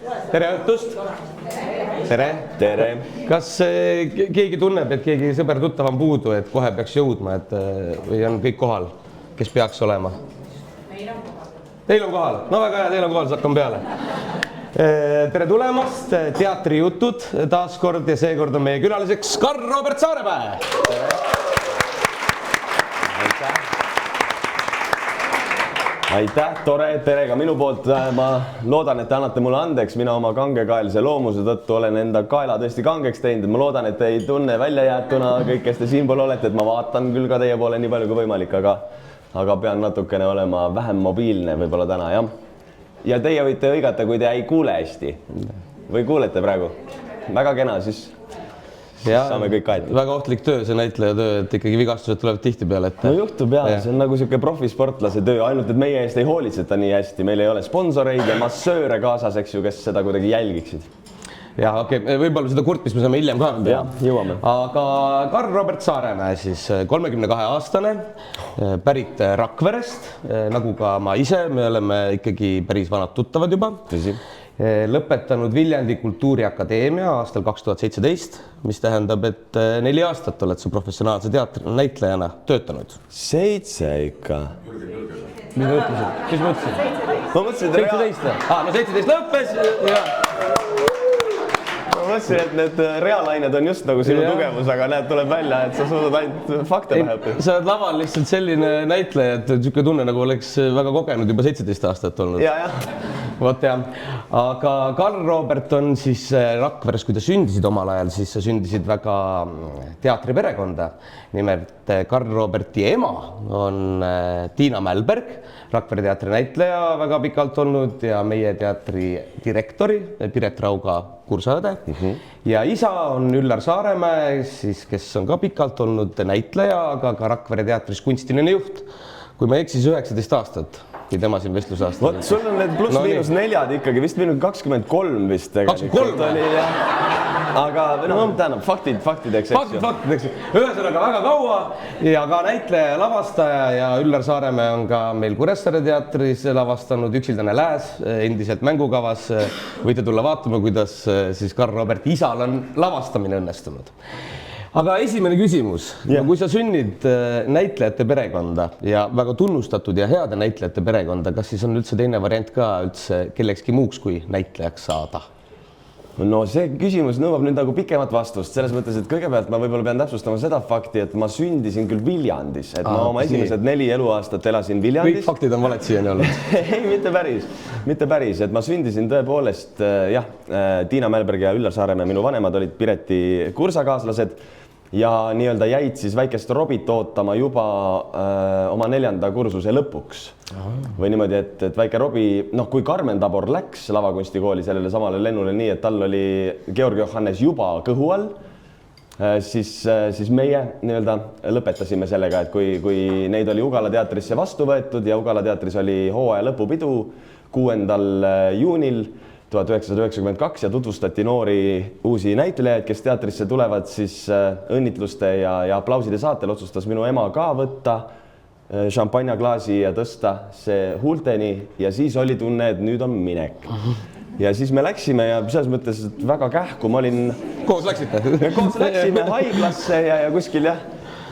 Tere õhtust! Tere! Tere! Kas keegi tunneb, et keegi sõber tuttav on puudu, et kohe peaks jõudma, et või on kõik kohal, kes peaks olema? Meil on kohal. Teil on kohal? No väga hea, teil on kohal, siis hakkame peale. Tere tulemast, teatrijutud taas kord ja seekord on meie külaliseks Karl-Robert Saaremäe. Aitäh, tore, tere ka minu poolt. Ma loodan, et te annate mulle andeks. Mina oma kangekaelise loomuse tõttu olen enda kaela tõesti kangeks teinud. Ma loodan, et te ei tunne välja jäetuna kõik, kes te siinpool olete, et ma vaatan küll ka teie poole nii palju kui võimalik, aga pean natukene olema vähem mobiilne võib-olla täna, jah. Ja teie võite õigata, kui te ei kuule hästi. Või kuulete praegu? Väga kena, siis saame kõik kaetud. Väga ohtlik töö, see näitleja töö, et ikkagi vigastused tulevad tihti peale. No juhtub jah, see on nagu siuke profisportlase töö, ainult et meie eest ei hoolitseta nii hästi. Meil ei ole sponsoreid ja massööre kaasas, eks ju, kes seda kuidagi jälgiksid. Ja okei, võib-olla seda kurtmist me saame hiljem ka. Ja, jõuame. Aga Karl-Robert Saaremäe siis 32-aastane, pärit Rakverest, nagu ka ma ise, me oleme ikkagi päris vanad tuttavad juba. Tõsi. Lõpetanud Viljandi Kultuuriakadeemia aastal 2017, mis tähendab, et 4 aastat oled sa professionaalse teatrinäitlejana töötanud. 7 ikka. Mis ma ütlesin? Mis ma ütlesin? Ma mõtlesin, 17. No 17 lõppes ja... Ma mõtlesin, et need reaalained on just nagu sinu tugevus, aga näed, tuleb välja, et sa suudad ainult fakte pähe õppida. Sa oled laval lihtsalt selline näitleja, et niisugune tunne nagu oleks väga kogenud juba 17 aastat olnud. Ja. Vot jah. Aga Karl-Robert on siis Rakveres, kui ta sündisid omal ajal, siis sa sündisid väga teatriperekonda. Nimelt Karl-Roberti ema on Tiina Mälberg, Rakvere teatri näitleja väga pikalt olnud ja meie teatri direktori Piret Rauga kursaõde. Ja isa on Üllar Saaremäe, siis, kes on ka pikalt olnud näitleja, aga ka Rakvere teatris kunstiline juht. Kui ma eksis 19 aastat, kui tema siin vestlusaastal. Vot sul on need pluss-miinus 4 ikkagi, vist minul 23 vist tegelikult. 23 oli, jah. Aga tähendab, faktid, eks. Faktid, eks. Ühesõnaga väga kaua ja ka näitleja ja lavastaja ja Üllar Saaremäe on ka meil Kuressaare teatris lavastanud Üksildane lääs, endiselt mängukavas. Võite tulla vaatama, kuidas siis Karl-Robert isal on lavastamine õnnestunud. Aga esimene küsimus, kui sa sünnid näitlejate perekonda ja väga tunnustatud ja heade näitlejate perekonda, kas siis on üldse teine variant ka üldse kellekski muuks kui näitlejaks saada? No see küsimus nõuab nüüd nagu pikemat vastust, selles mõttes, et kõigepealt ma võib-olla pean täpsustama seda fakti, et ma sündisin küll Viljandis, et ma oma esimesed 4 eluaastat elasin Viljandis. Kõik faktid on valed siiani olnud. Ei, mitte päris, et ma sündisin tõepoolest, jah, Tiina Mälberg ja Üllar Saaremäe, minu vanemad olid Pireti kursakaaslased ja nii-öelda jäid siis väikest Robit ootama juba oma 4. kursuse lõpuks. Või niimoodi, et väike Robi, kui Karmen Tabor läks lavakunstikooli sellele samale lennule nii, et tal oli Georg Johannes juba kõhu all, siis meie nii-öelda lõpetasime sellega, et kui neid oli Ugala teatrisse vastu võetud ja Ugala teatris oli hooaja lõpupidu 6. juunil 1992 ja tutvustati noori uusi näitlejaid, kes teatrisse tulevad, siis õnnitluste ja aplauside saatel otsustas minu ema ka võtta šampanjaklaasi ja tõsta see huulteni ja siis oli tunne, et nüüd on minek. Ja siis me läksime ja selles mõttes väga kähku, ma olin... Koos läksite? Koos läksime haiglasse ja kuskil jah,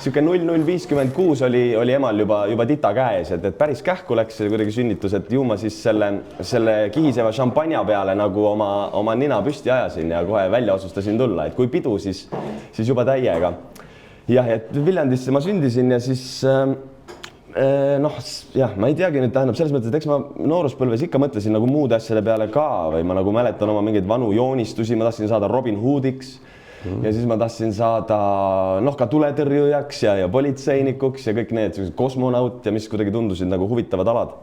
siuke 0056 oli emal juba tita käes, et päris kähku läks kuidagi sünnitus, et ju ma siis selle kihiseva šampanja peale nagu oma nina püsti ajasin ja kohe välja otsustasin tulla, et kui pidu, siis juba täiega. Jah, et Viljandisse ma sündisin ja siis ma ei teagi nüüd tähendab selles mõttes, et eks ma nooruspõlves ikka mõtlesin nagu muude asjade peale ka või ma nagu mäletan oma mingeid vanu joonistusi, ma tahtsin saada Robin Hoodiks. Ja siis ma tahtsin saada ka tuletõrjujaks ja politseinikuks ja kõik need kosmonaut ja mis kuidagi tundusid nagu huvitavad alad.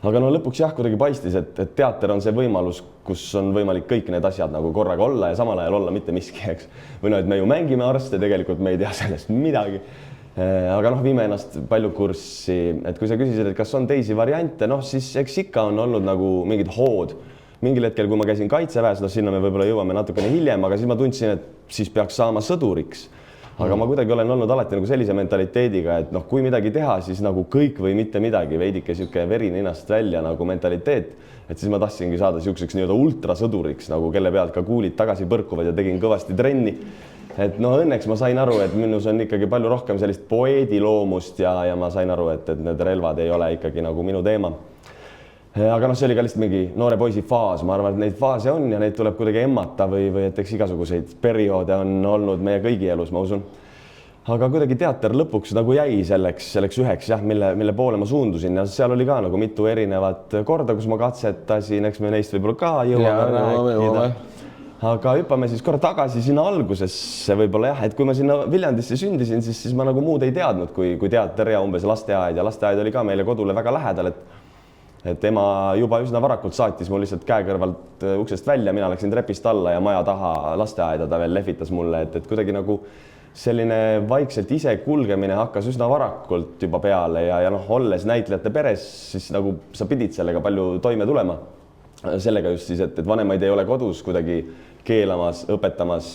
Aga lõpuks jah, kuidagi paistis, et teater on see võimalus, kus on võimalik kõik need asjad nagu korraga olla ja samal ajal olla mitte miski, eks. Või et me ju mängime arste, tegelikult me ei tea sellest midagi. Aga viime ennast palju kurssi, et kui sa küsisid, et kas on teisi variante, siis eks ikka on olnud nagu mingid hood. Mingil hetkel, kui ma käisin kaitseväes, sinna me võib-olla jõuame natukene hiljem, aga siis ma tundsin, et siis peaks saama sõduriks. aga ma kuidagi olen olnud alati nagu sellise mentaliteediga, et noh, kui midagi teha, siis nagu kõik või mitte midagi, veidike sihuke veri ninast välja nagu mentaliteet, et siis ma tahtsingi saada siukseks nii-öelda ultrasõduriks, nagu kelle pealt ka kuulid tagasi põrkuvad ja tegin kõvasti trenni. Et no õnneks ma sain aru, et minus on ikkagi palju rohkem sellist poeediloomust ja ma sain aru, et need relvad ei ole ikkagi nagu minu teema. Aga noh, see oli ka lihtsalt mingi noore poisi faas, ma arvan, et neid faase on ja neid tuleb kuidagi emmata või et eks igasuguseid perioode on olnud meie kõigi elus, ma usun. Aga kuidagi teater lõpuks nagu jäi selleks üheks, jah, mille poole ma suundusin ja seal oli ka nagu mitu erinevat korda, kus ma katsetasin, eks me neist võib-olla ka jõuame rääkida. Aga hüppame siis korra tagasi sinna algusesse võib-olla jah, et kui ma sinna Viljandisse sündisin, siis ma nagu muud ei teadnud kui teater ja umbes lasteaed ja lasteaed oli ka meile kodule väga lähedal, et ema juba üsna varakult saatis mul lihtsalt käe kõrvalt uksest välja, mina läksin trepist alla ja maja taha lasteaeda ta veel lehvitas mulle, et kuidagi nagu selline vaikselt ise kulgemine hakkas üsna varakult juba peale ja noh, olles näitlejate peres, siis nagu sa pidid sellega palju toime tulema. Sellega just siis, et vanemaid ei ole kodus kuidagi keelamas, õpetamas,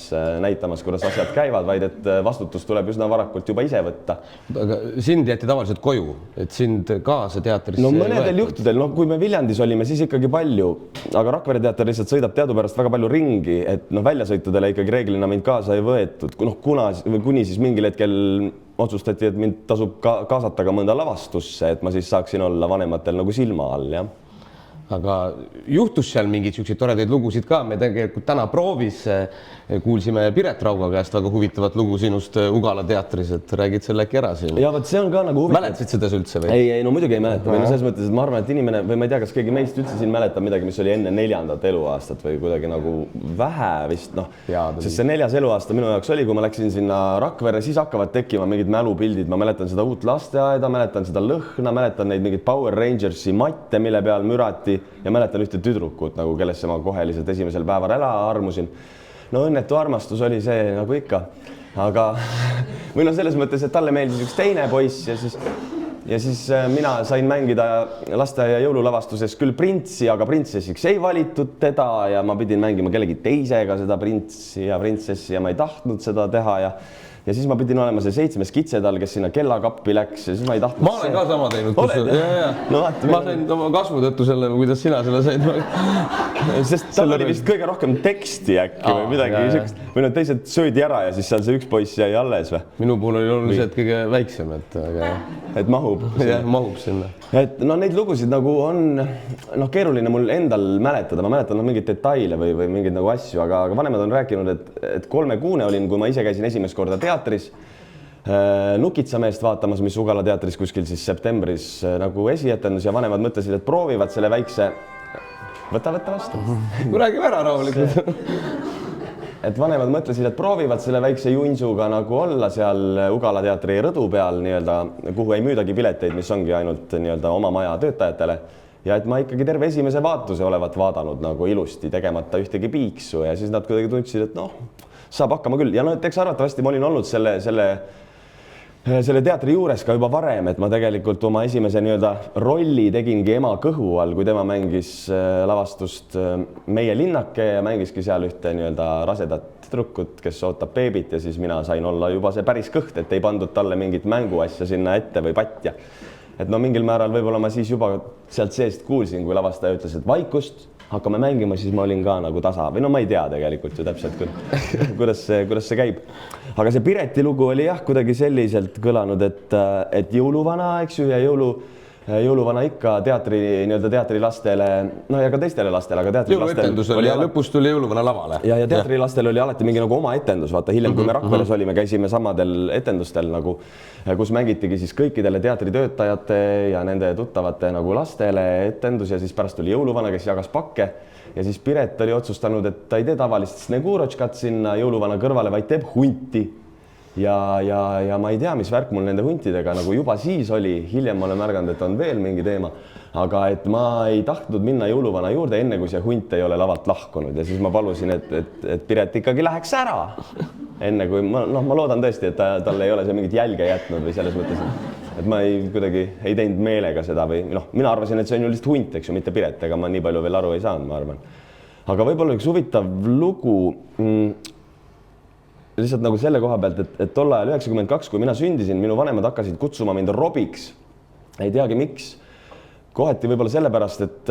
näitamas, kuidas asjad käivad, vaid et vastutus tuleb üsna varakult juba ise võtta. Aga sind jäeti tavaliselt koju, et sind kaasa teatrisse no mõnedel juhtudel, no kui me Viljandis olime, siis ikkagi palju, aga Rakvere teater lihtsalt sõidab teadupärast väga palju ringi, et noh, väljasõitudele ikkagi reeglina mind kaasa ei võetud, noh, kuni siis mingil hetkel otsustati, et mind tasub kaasata ka mõnda lavastusse, et ma siis saaksin olla vanematel nagu silma all, jah. Aga juhtus seal mingeid selliseid toredaid lugusid ka, me tegelikult täna proovis kuulsime Piret Rauga käest väga huvitavat lugu sinust Ugala teatris, et räägid selle äkki ära siin. Ja võt see on ka nagu huvitav. Mäletsid seda üldse või? Ei, no muidugi ei mäleta. Või no selles mõttes, et ma arvan, et inimene või ma ei tea, kas keegi meist üldse siin mäletab midagi, mis oli enne 4. eluaastat või kuidagi nagu vähe vist, noh. Sest see 4. eluaasta minu jaoks oli, kui ma läksin sinna Rakvere, siis hakkavad tekkima mingid mälupildid. Ma mäletan seda uut lasteaeda, mäletan seda lõhna, mäletan neid mingid Power Rangersi matte, mille peal mürati ja mäletan ühte tüdrukut, nagu kellesse ma kohe lihtsalt esimesel päeval ära armusin. No õnnetu armastus oli see nagu ikka, aga või no selles mõttes, et talle meeldis üks teine poiss ja siis mina sain mängida lasteaia jõululavastuses küll printsi, aga printsessiks ei valitud teda ja ma pidin mängima kellegi teisega seda printsi ja printsessi ja ma ei tahtnud seda teha ja siis ma pidin olema see 7. kitsedal, kes sinna kellakappi läks ja siis ma ei tahtnud. Ma olen ka sama teinud. No, ma sain oma kasvu tõttu selle, kuidas sina selle said. Sest tal oli vist kõige rohkem teksti äkki või midagi sellist. Või need teised söödi ära ja siis seal see üks poiss jäi alles või? Minu puhul oli oluliselt kõige väiksem, et mahub. Jah, mahub sinna. Et no neid lugusid nagu on keeruline mul endal mäletada. Ma mäletan mingeid detaile või mingeid nagu asju, aga vanemad on rääkinud, et 3-kuune olin, kui ma ise käisin esimest korda teatris Nukitsameest vaatamas, mis Ugala teatris kuskil siis septembris nagu esietendus ja vanemad mõtlesid, et proovivad selle väikse võta vastu. Räägime ära rahulikult. Et vanemad mõtlesid, et proovivad selle väikse junsuga nagu olla seal Ugala teatri rõdu peal nii-öelda, kuhu ei müüdagi pileteid, mis ongi ainult nii-öelda oma maja töötajatele. Ja et ma ikkagi terve esimese vaatuse olevat vaadanud nagu ilusti tegemata ühtegi piiksu ja siis nad kuidagi tundsid, et noh, saab hakkama küll. Ja no, et eks arvatavasti ma olin olnud selle teatri juures ka juba varem, et ma tegelikult oma esimese nii-öelda rolli tegingi ema kõhu all, kui tema mängis lavastust Meie linnake ja mängiski seal ühte nii-öelda rasedat tüdrukut, kes ootab beebit ja siis mina sain olla juba see päris kõht, et ei pandud talle mingit mänguasja sinna ette või patja. Et no mingil määral võib-olla ma siis juba sealt seest kuulsin, kui lavastaja ütles, et vaikust, hakkame mängima, siis ma olin ka nagu tasa või no ma ei tea tegelikult ju täpselt, kuidas see käib. Aga see Pireti lugu oli jah, kuidagi selliselt kõlanud, et jõuluvana, eks ju, ja jõuluvana ikka teatrilastele, no ja ka teistele lastele, aga teatrilastele oli ja lõpus tuli jõuluvana lavale. Ja teatrilastel oli alati mingi nagu oma etendus, vaata hiljem, kui me Rakveres olime, käisime samadel etendustel nagu, kus mängitigi siis kõikidele teatritöötajate ja nende tuttavate nagu lastele etendus ja siis pärast tuli jõuluvana, kes jagas pakke ja siis Piret oli otsustanud, et ta ei tee tavalist Snegurotškat sinna jõuluvana kõrvale, vaid teeb hunti. Ja ma ei tea, mis värk mul nende huntidega nagu juba siis oli, hiljem ma olen märganud, et on veel mingi teema, aga et ma ei tahtnud minna jõuluvana juurde enne, kui see hunt ei ole lavalt lahkunud ja siis ma palusin, et Piret ikkagi läheks ära. Enne kui ma loodan tõesti, et tal ei ole see mingit jälge jätnud või selles mõttes, et ma kuidagi ei teinud meelega seda või mina arvasin, et see on ju lihtsalt hunt, eks ju, mitte Piret, ega ma nii palju veel aru ei saanud, ma arvan. Aga võib-olla üks huvitav lugu lihtsalt nagu selle koha pealt, et tol ajal 92, kui mina sündisin, minu vanemad hakkasid kutsuma mind Robiks. Ei teagi miks. Kohati võib-olla sellepärast, et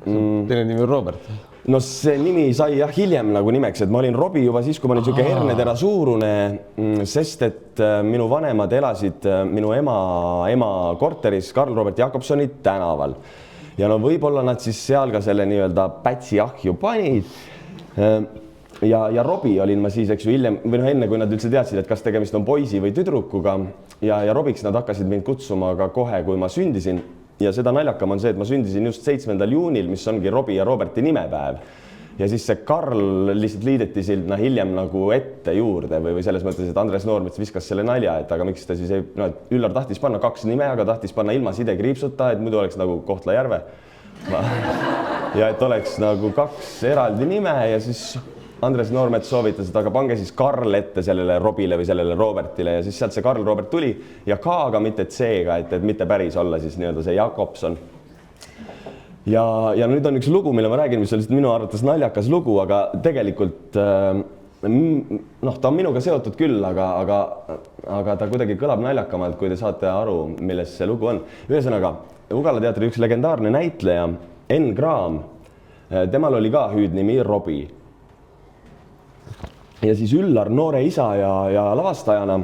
teine nimi on Robert. No see nimi sai jah hiljem nagu nimeks, et ma olin Robi juba siis, kui ma olin niisugune hernetera suurune, sest et minu vanemad elasid minu ema korteris Karl Robert Jakobsoni tänaval. Ja no võib-olla nad siis seal ka selle nii-öelda pätsi ahju panid. Ja Robi olin ma siis, eks ju, hiljem, või enne, kui nad üldse teadsid, et kas tegemist on poisi või tüdrukuga. Ja Robiks nad hakkasid mind kutsuma ka kohe, kui ma sündisin. Ja seda naljakam on see, et ma sündisin just 7. juunil, mis ongi Robi ja Roberti nimepäev. Ja siis see Karl lihtsalt liideti sinna hiljem nagu ette juurde või selles mõttes, et Andres Noormets viskas selle nalja, et aga miks ta siis ei, no Üllar tahtis panna 2 nime, aga tahtis panna ilma sidekriipsuta, et muidu oleks nagu Kohtla-Järve. Ja et oleks nagu 2 eraldi nime ja siis Andres Noormets soovitas, et aga pange siis Karl ette sellele Robile või sellele Robertile ja siis sealt see Karl Robert tuli ja K-ga, mitte C-ga, et mitte päris olla siis nii-öelda see Jakobson. Ja nüüd on üks lugu, mille ma räägin, mis on minu arvates naljakas lugu, aga tegelikult noh, ta on minuga seotud küll, aga ta kuidagi kõlab naljakamalt, kui te saate aru, milles see lugu on. Ühesõnaga, Ugala teatri üks legendaarne näitleja, Enn Graam, temal oli ka hüüdnimi Robi. Ja siis Üllar noore isa ja lavastajana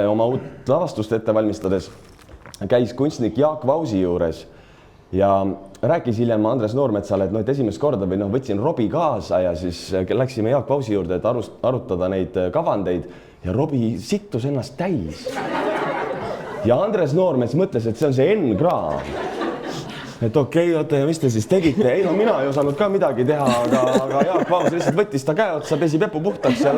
oma uut lavastust ette valmistades käis kunstnik Jaak Vausi juures ja rääkis hiljem Andres Noormetsale, et esimest korda või võtsin Robi kaasa ja siis läksime Jaak Vausi juurde, et arutada neid kavandeid ja Robi sittus ennast täis. Ja Andres Noormets mõtles, et see on see Enn Graam. Et okei, oota, ja mis te siis tegite? Ei, no mina ei osanud ka midagi teha, aga Jaak Vaus lihtsalt võttis ta käe otsa, pesi pepu puhtaks ja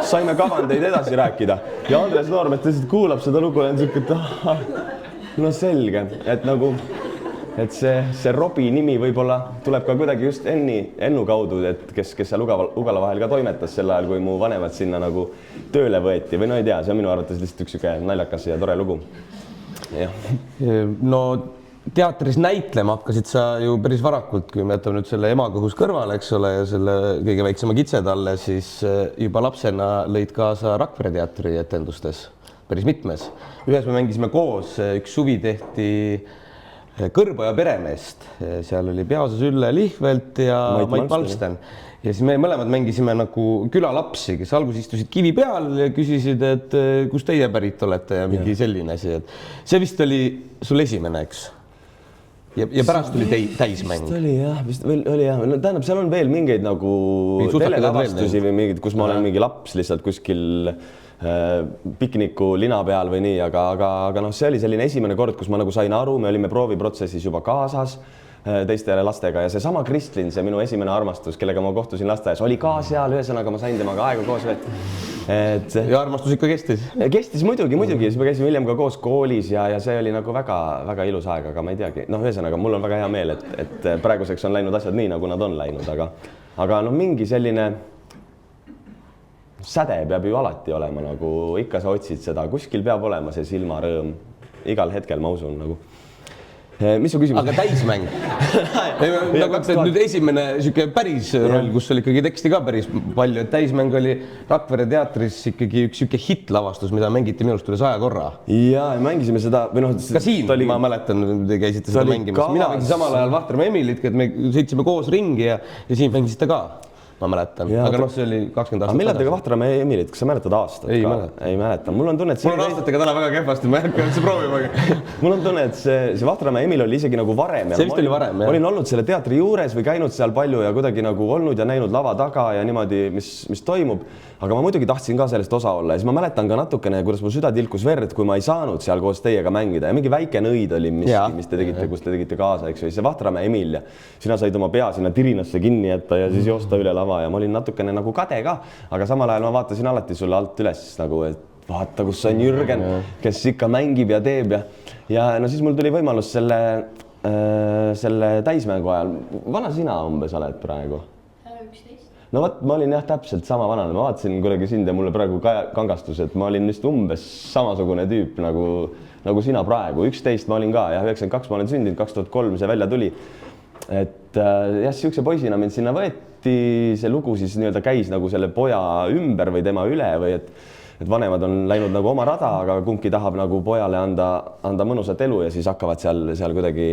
saime kavandeid edasi rääkida. Ja Andres Noormet lihtsalt kuulab seda lugu ja on siuke, et no selge, et nagu, et see Robi nimi võib-olla tuleb ka kuidagi just Ennu kaudu, et kes seal Ugala vahel ka toimetas sel ajal, kui mu vanemad sinna nagu tööle võeti või no ei tea, see on minu arvates lihtsalt üks siuke naljakas ja tore lugu. No teatris näitlema hakkasid sa ju päris varakult, kui me jätame nüüd selle Emakõhus kõrvale, eks ole, ja selle kõige väiksema kitsetalle, siis juba lapsena lõid kaasa Rakvere teatri etendustes päris mitmes. Ühes me mängisime koos, üks suvi tehti Kõrboja peremeest, seal oli peaosas Ülle Lihvelt ja Mait Malmsten. Ja siis me mõlemad mängisime nagu külalapsi, kes alguses istusid kivi peal ja küsisid, et kus teie pärit olete ja mingi selline asi. See vist oli sul esimene, eks? Ja pärast tuli täismäng. Vist oli jah, no tähendab, seal on veel mingeid nagu telelavastusi või mingid, kus ma olen mingi laps lihtsalt kuskil pikniku lina peal või nii, aga noh, see oli selline esimene kord, kus ma nagu sain aru, me olime prooviprotsessis juba kaasas teistele lastega ja seesama Kristlin, see minu esimene armastus, kellega ma kohtusin lasteaias, oli ka seal, ühesõnaga ma sain temaga aega koos veeta. Ja armastus ikka kestis? Kestis muidugi, siis me käisime hiljem ka koos koolis ja see oli nagu väga ilus aeg, aga ma ei teagi. Noh, ühesõnaga, mul on väga hea meel, et praeguseks on läinud asjad nii, nagu nad on läinud, aga noh, mingi selline säde peab ju alati olema, nagu ikka sa otsid seda, kuskil peab olema see silmarõõm, igal hetkel ma usun nagu. Mis su küsimus? Aga täismäng? Nagu nüüd esimene päris roll, kus oli ikkagi teksti ka päris palju, et täismäng oli Rakvere teatris ikkagi üks hitlavastus, mida mängiti minust üle 100 korra. Ja mängisime seda... Ka siin, ma mäletan, te käisite seda mängimas. Mina mängisin samal ajal Vahtramäe Emilit, et me sõitsime koos ringi ja siin mängisite ka. Ma mäletan, aga noh, see oli 20 aastat. Millal tega Vahtramäe Emilit, kas sa mäletad aastat? Ei mäleta. Mul on tunne, et mul on aastatega täna väga kehvasti, ma ei hakka üldse proovima. Mul on tunne, et see Vahtramäe Emil oli isegi nagu varem. See vist oli varem, jah. Olin olnud selle teatri juures või käinud seal palju ja kuidagi nagu olnud ja näinud lava taga ja niimoodi, mis toimub. Aga ma muidugi tahtsin ka sellest osa olla ja siis ma mäletan ka natukene, kuidas mu süda tilkus verd, kui ma ei saanud seal koos teiega mängida ja mingi väike nõid oli, mis te tegite, kus te tegite kaasa, eks ju, see Vahtramäe Emil ja sina said oma pea sinna tirinasse kinni jätta ja siis joosta üle lava ja ma olin natukene nagu kade ka, aga samal ajal ma vaatasin alati sulle alt üles nagu, et vaata, kus on Jürgen, kes ikka mängib ja teeb ja no siis mul tuli võimalus selle täismängu ajal. Vana sina umbes oled praegu? 11. No võt, ma olin jah täpselt sama vanane, ma vaatasin kuidagi sind ja mulle praegu kangastus, et ma olin vist umbes samasugune tüüp nagu sina praegu. 11 ma olin ka, jah, 92 ma olen sündinud, 2003 see välja tuli. Et jah, siukse poisina mind sinna võeti tihti see lugu siis nii-öelda käis nagu selle poja ümber või tema üle või et vanemad on läinud nagu oma rada, aga kumbki tahab nagu pojale anda mõnusat elu ja siis hakkavad seal kuidagi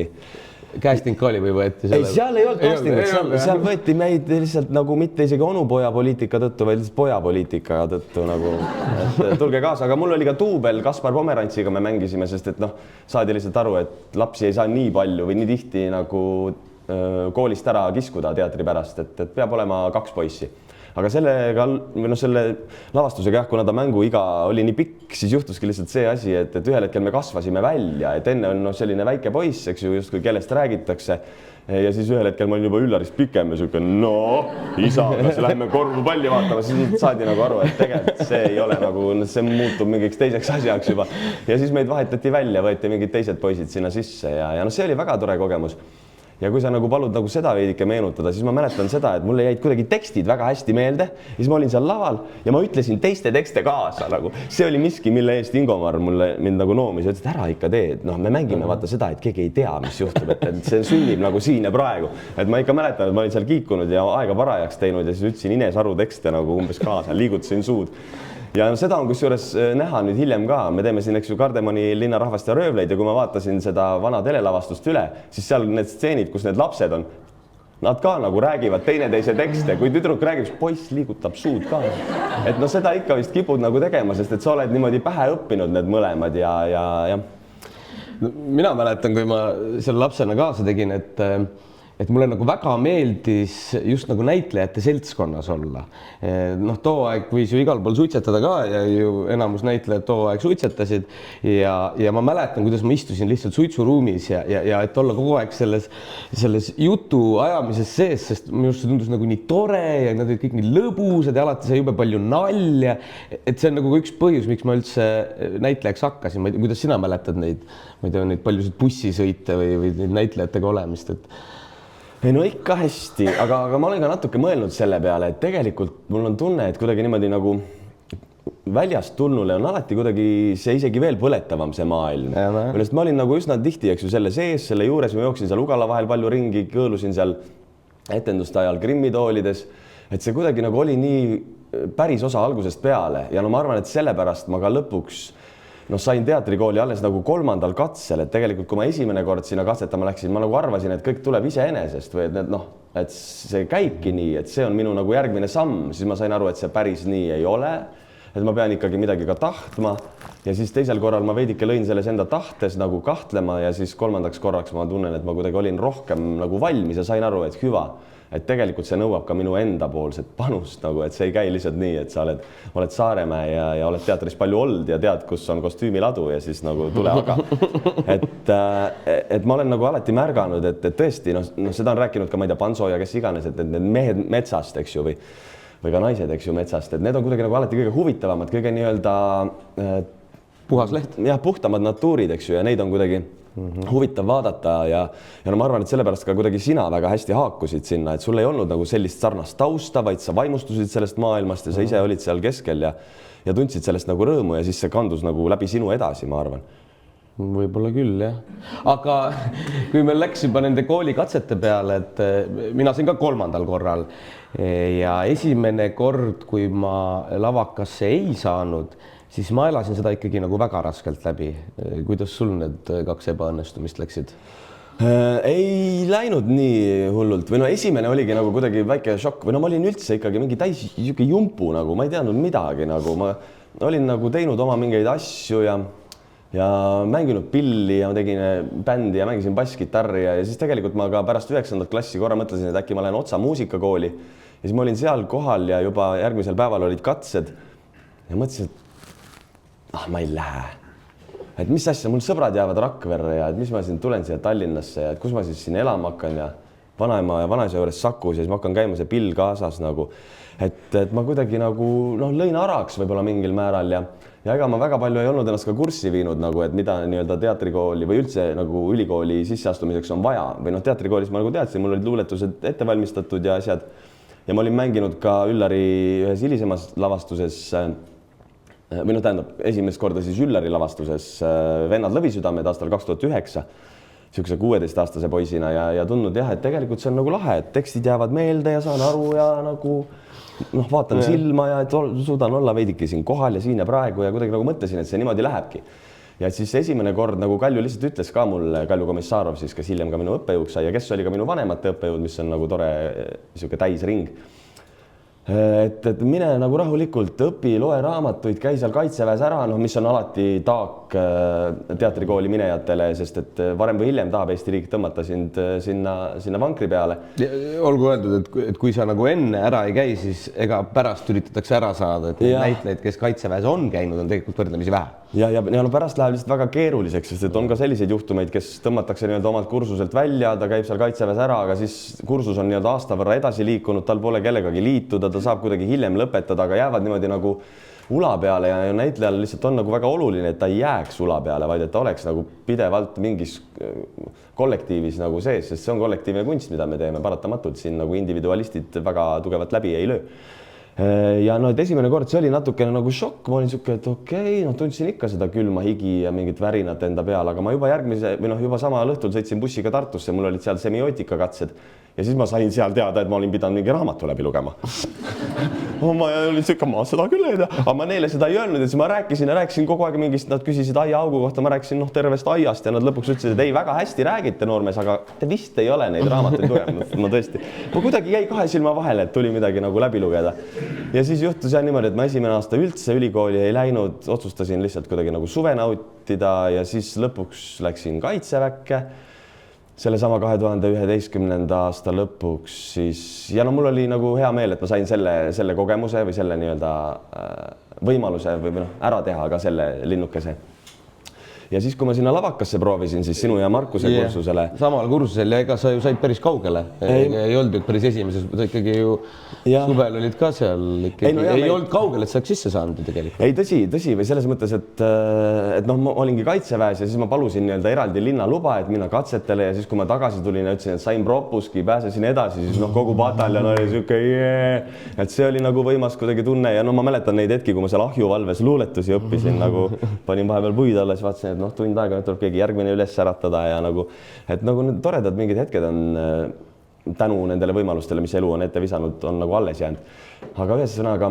casting oli või võeti selle? Ei, seal ei olnud castingut, seal võeti meid lihtsalt nagu mitte isegi onupoja poliitika tõttu, vaid lihtsalt poja poliitika tõttu nagu, et tulge kaasa, aga mul oli ka duubel Kaspar Pomerantsiga me mängisime, sest et noh, saadi lihtsalt aru, et lapsi ei saa nii palju või nii tihti nagu koolist ära kiskuda teatri pärast, et peab olema 2 poissi. Aga sellega, või noh, selle lavastusega jah, kuna ta mänguiga oli nii pikk, siis juhtuski lihtsalt see asi, et ühel hetkel me kasvasime välja, et enne on selline väike poiss, eks ju, justkui kellest räägitakse. Ja siis ühel hetkel ma olin juba Üllarist pikem ja siuke, no isa, kas läheme korvpalli vaatama, siis saadi nagu aru, et tegelikult see ei ole nagu, see muutub mingiks teiseks asjaks juba. Ja siis meid vahetati välja, võeti mingid teised poisid sinna sisse ja no see oli väga tore kogemus. Ja kui sa nagu palud nagu seda veidike meenutada, siis ma mäletan seda, et mulle jäid kuidagi tekstid väga hästi meelde. Siis ma olin seal laval ja ma ütlesin teiste tekste kaasa nagu. See oli miski, mille eest Ingomar mind nagu noomis ja ütles, et ära ikka tee. Noh, me mängime vaata seda, et keegi ei tea, mis juhtub, et see sünnib nagu siin ja praegu. Et ma ikka mäletan, et ma olin seal kiikunud ja aega parajaks teinud ja siis ütlesin Ines Aru tekste nagu umbes kaasa, liigutasin suud. Ja seda on kusjuures näha nüüd hiljem ka. Me teeme siin, eks ju, Kardemoni Linnarahvast ja röövleid ja kui ma vaatasin seda vana telelavastust üle, siis seal need stseenid, kus need lapsed on, nad ka nagu räägivad teineteise tekste. Kui tüdruk räägib, siis poiss liigutab suud ka. Et no seda ikka vist kipud nagu tegema, sest et sa oled niimoodi pähe õppinud need mõlemad ja. Mina mäletan, kui ma selle lapsena kaasa tegin, et mulle nagu väga meeldis just nagu näitlejate seltskonnas olla. Noh, too aeg võis ju igal pool suitsetada ka ja ju enamus näitlejad too aeg suitsetasid ja ma mäletan, kuidas ma istusin lihtsalt suitsuruumis ja et olla kogu aeg selles jutu ajamises sees, sest minu arust see tundus nagu nii tore ja nad olid kõik nii lõbusad ja alati sai jube palju nalja. Et see on nagu üks põhjus, miks ma üldse näitlejaks hakkasin. Ma ei tea, kuidas sina mäletad neid paljusid bussisõite või neid näitlejatega olemist, et ei no ikka hästi, aga ma olen ka natuke mõelnud selle peale, et tegelikult mul on tunne, et kuidagi niimoodi nagu väljast tulnule on alati kuidagi see isegi veel põletavam see maailm. Millest ma olin nagu üsna tihti, eks ju, selle sees, selle juures ma jooksin seal Ugala vahel palju ringi, kõõlusin seal etenduste ajal grimmitoolides, et see kuidagi nagu oli nii päris osa algusest peale ja no ma arvan, et sellepärast ma ka lõpuks sain teatrikooli alles nagu 3. katsel, et tegelikult kui ma esimene kord sinna katsetama läksin, ma nagu arvasin, et kõik tuleb iseenesest või et see käibki nii, et see on minu nagu järgmine samm, siis ma sain aru, et see päris nii ei ole, et ma pean ikkagi midagi ka tahtma ja siis teisel korral ma veidike lõin selles enda tahtes nagu kahtlema ja siis 3. korraks ma tunnen, et ma kuidagi olin rohkem nagu valmis ja sain aru, et hüva, et tegelikult see nõuab ka minu enda poolset panust nagu, et see ei käi lihtsalt nii, et sa oled Saaremäe ja oled teatris palju olnud ja tead, kus on kostüümiladu ja siis nagu tule aga. Et ma olen nagu alati märganud, et tõesti, seda on rääkinud ka, ma ei tea, Panso ja kes iganes, et need mehed metsast, eks ju, või ka naised, eks ju, metsast, et need on kuidagi nagu alati kõige huvitavamad, kõige nii-öelda puhas leht. Jah, puhtamad natuurid, eks ju, ja neid on kuidagi huvitav vaadata ja no ma arvan, et sellepärast ka kuidagi sina väga hästi haakusid sinna, et sul ei olnud nagu sellist sarnast tausta, vaid sa vaimustusid sellest maailmast ja sa ise olid seal keskel ja tundsid sellest nagu rõõmu ja siis see kandus nagu läbi sinu edasi, ma arvan. Võib-olla küll, jah. Aga kui me läks juba nende koolikatsete peale, et mina sain ka 3. korral ja esimene kord, kui ma lavakasse ei saanud, siis ma elasin seda ikkagi nagu väga raskelt läbi. Kuidas sul need 2 ebaõnnestumist läksid? Ei läinud nii hullult või esimene oligi nagu kuidagi väike šokk või ma olin üldse ikkagi mingi täis jumpu nagu, ma ei teadnud midagi nagu, ma olin nagu teinud oma mingeid asju ja mänginud pilli ja ma tegin bändi ja mängisin basskitarri ja siis tegelikult ma ka pärast 9. klassi korra mõtlesin, et äkki ma lähen otsa muusikakooli ja siis ma olin seal kohal ja juba järgmisel päeval olid katsed ja mõtlesin, et ma ei lähe. Et mis asja, mul sõbrad jäävad Rakverre ja et mis ma siin tulen siia Tallinnasse ja et kus ma siis siin elama hakkan ja vanaema ja vanaisa juures Sakus ja siis ma hakkan käima see pill kaasas nagu. Et ma kuidagi nagu lõin araks võib-olla mingil määral ja ega ma väga palju ei olnud ennast ka kurssi viinud nagu, et mida nii-öelda teatrikooli või üldse nagu ülikooli sisseastumiseks on vaja või teatrikoolis ma nagu teadsin, mul olid luuletused ette valmistatud ja asjad ja ma olin mänginud ka Üllari ühes hilisemas lavastuses või tähendab esimest korda siis Üllari lavastuses Vennad lõvisüdamed aastal 2009, niisuguse 16-aastase poisina ja tundnud jah, et tegelikult see on nagu lahe, et tekstid jäävad meelde ja saan aru ja nagu noh, vaatan silma ja et suudan olla veidike siin kohal ja siin ja praegu ja kuidagi nagu mõtlesin, et see niimoodi lähebki. Ja siis esimene kord nagu Kalju lihtsalt ütles ka mulle, Kalju Komissarov siis, kes hiljem ka minu õppejõuks sai ja kes oli ka minu vanemate õppejõud, mis on nagu tore niisugune täisring. Et mine nagu rahulikult õpi, loe raamatuid, käi seal Kaitseväes ära, noh, mis on alati taak teatrikooli minejatele, sest et varem või hiljem tahab Eesti riik tõmmata sind sinna vankri peale. Olgu öeldud, et kui sa nagu enne ära ei käi, siis ega pärast üritatakse ära saada, et näitlejaid, kes Kaitseväes on käinud, on tegelikult võrdlemisi vähe. Ja no pärast läheb lihtsalt väga keeruliseks, sest et on ka selliseid juhtumeid, kes tõmmatakse nii-öelda omalt kursuselt välja, ta käib seal Kaitseväes ära, aga siis kursus on nii-öelda aasta võrra edasi liikunud, tal pole kellegagi liituda, ta saab kuidagi hiljem lõpetada, aga jäävad niimoodi nagu ula peale ja näitlejal lihtsalt on nagu väga oluline, et ta ei jääks ula peale, vaid et ta oleks nagu pidevalt mingis kollektiivis nagu sees, sest see on kollektiivne kunst, mida me teeme paratamatult, siin nagu individualistid väga tugevalt läbi ei löö. Ja no, et esimene kord see oli natukene nagu šokk, ma olin niisugune, et okei, no tundsin ikka seda külma higi ja mingit värinat enda peal, aga ma juba järgmise või noh, juba samal õhtul sõitsin bussiga Tartusse, mul olid seal semiootikakatsed ja siis ma sain seal teada, et ma olin pidanud mingi raamatu läbi lugema. Ma olin niisugune, ma seda küll ei tea, aga ma neile seda ei öelnud, et siis ma rääkisin kogu aeg mingist, nad küsisid aiaaugu kohta, ma rääkisin tervest aiast ja nad lõpuks ütlesid, et ei, väga hästi räägite, noormees, aga te vist ei ole neid raamatuid lugenud. No tõesti, ma kuidagi jäi kahe silma vahele, et tuli midagi nagu läbi lugeda. Ja siis juhtus jah niimoodi, et ma esimene aasta üldse ülikooli ei läinud, otsustasin lihtsalt kuidagi nagu suve nautida ja siis lõpuks läksin Kaitseväkke. Sellesama 2011. aasta lõpuks siis ja no mul oli nagu hea meel, et ma sain selle kogemuse või selle nii-öelda võimaluse või noh, ära teha ka selle linnukese. Ja siis, kui ma sinna Lavakasse proovisin, siis sinu ja Markuse kursusele. Samal kursusel ja ega sa ju said päris kaugele. Ei olnud päris esimeses, ta ikkagi ju suvel olid ka seal. Ei olnud kaugele, et saaks sisse saanud tegelikult. Ei, tõsi või selles mõttes, et noh, ma olingi Kaitseväes ja siis ma palusin nii-öelda eraldi linnaluba, et minna katsetele ja siis, kui ma tagasi tulin ja ütlesin, et sain propuski, pääsesin edasi, siis noh, kogu pataljon oli siuke et see oli nagu võimas kuidagi tunne ja no ma mäletan neid hetki, kui ma seal ahjuvalves luuletusi õppisin, nagu panin vahepeal puid alla, siis vaatasin, et noh, tund aega tuleb keegi järgmine üles äratada ja nagu, et nagu need toredad mingid hetked on tänu nendele võimalustele, mis elu on ette visanud, on nagu alles jäänud. Aga ühesõnaga,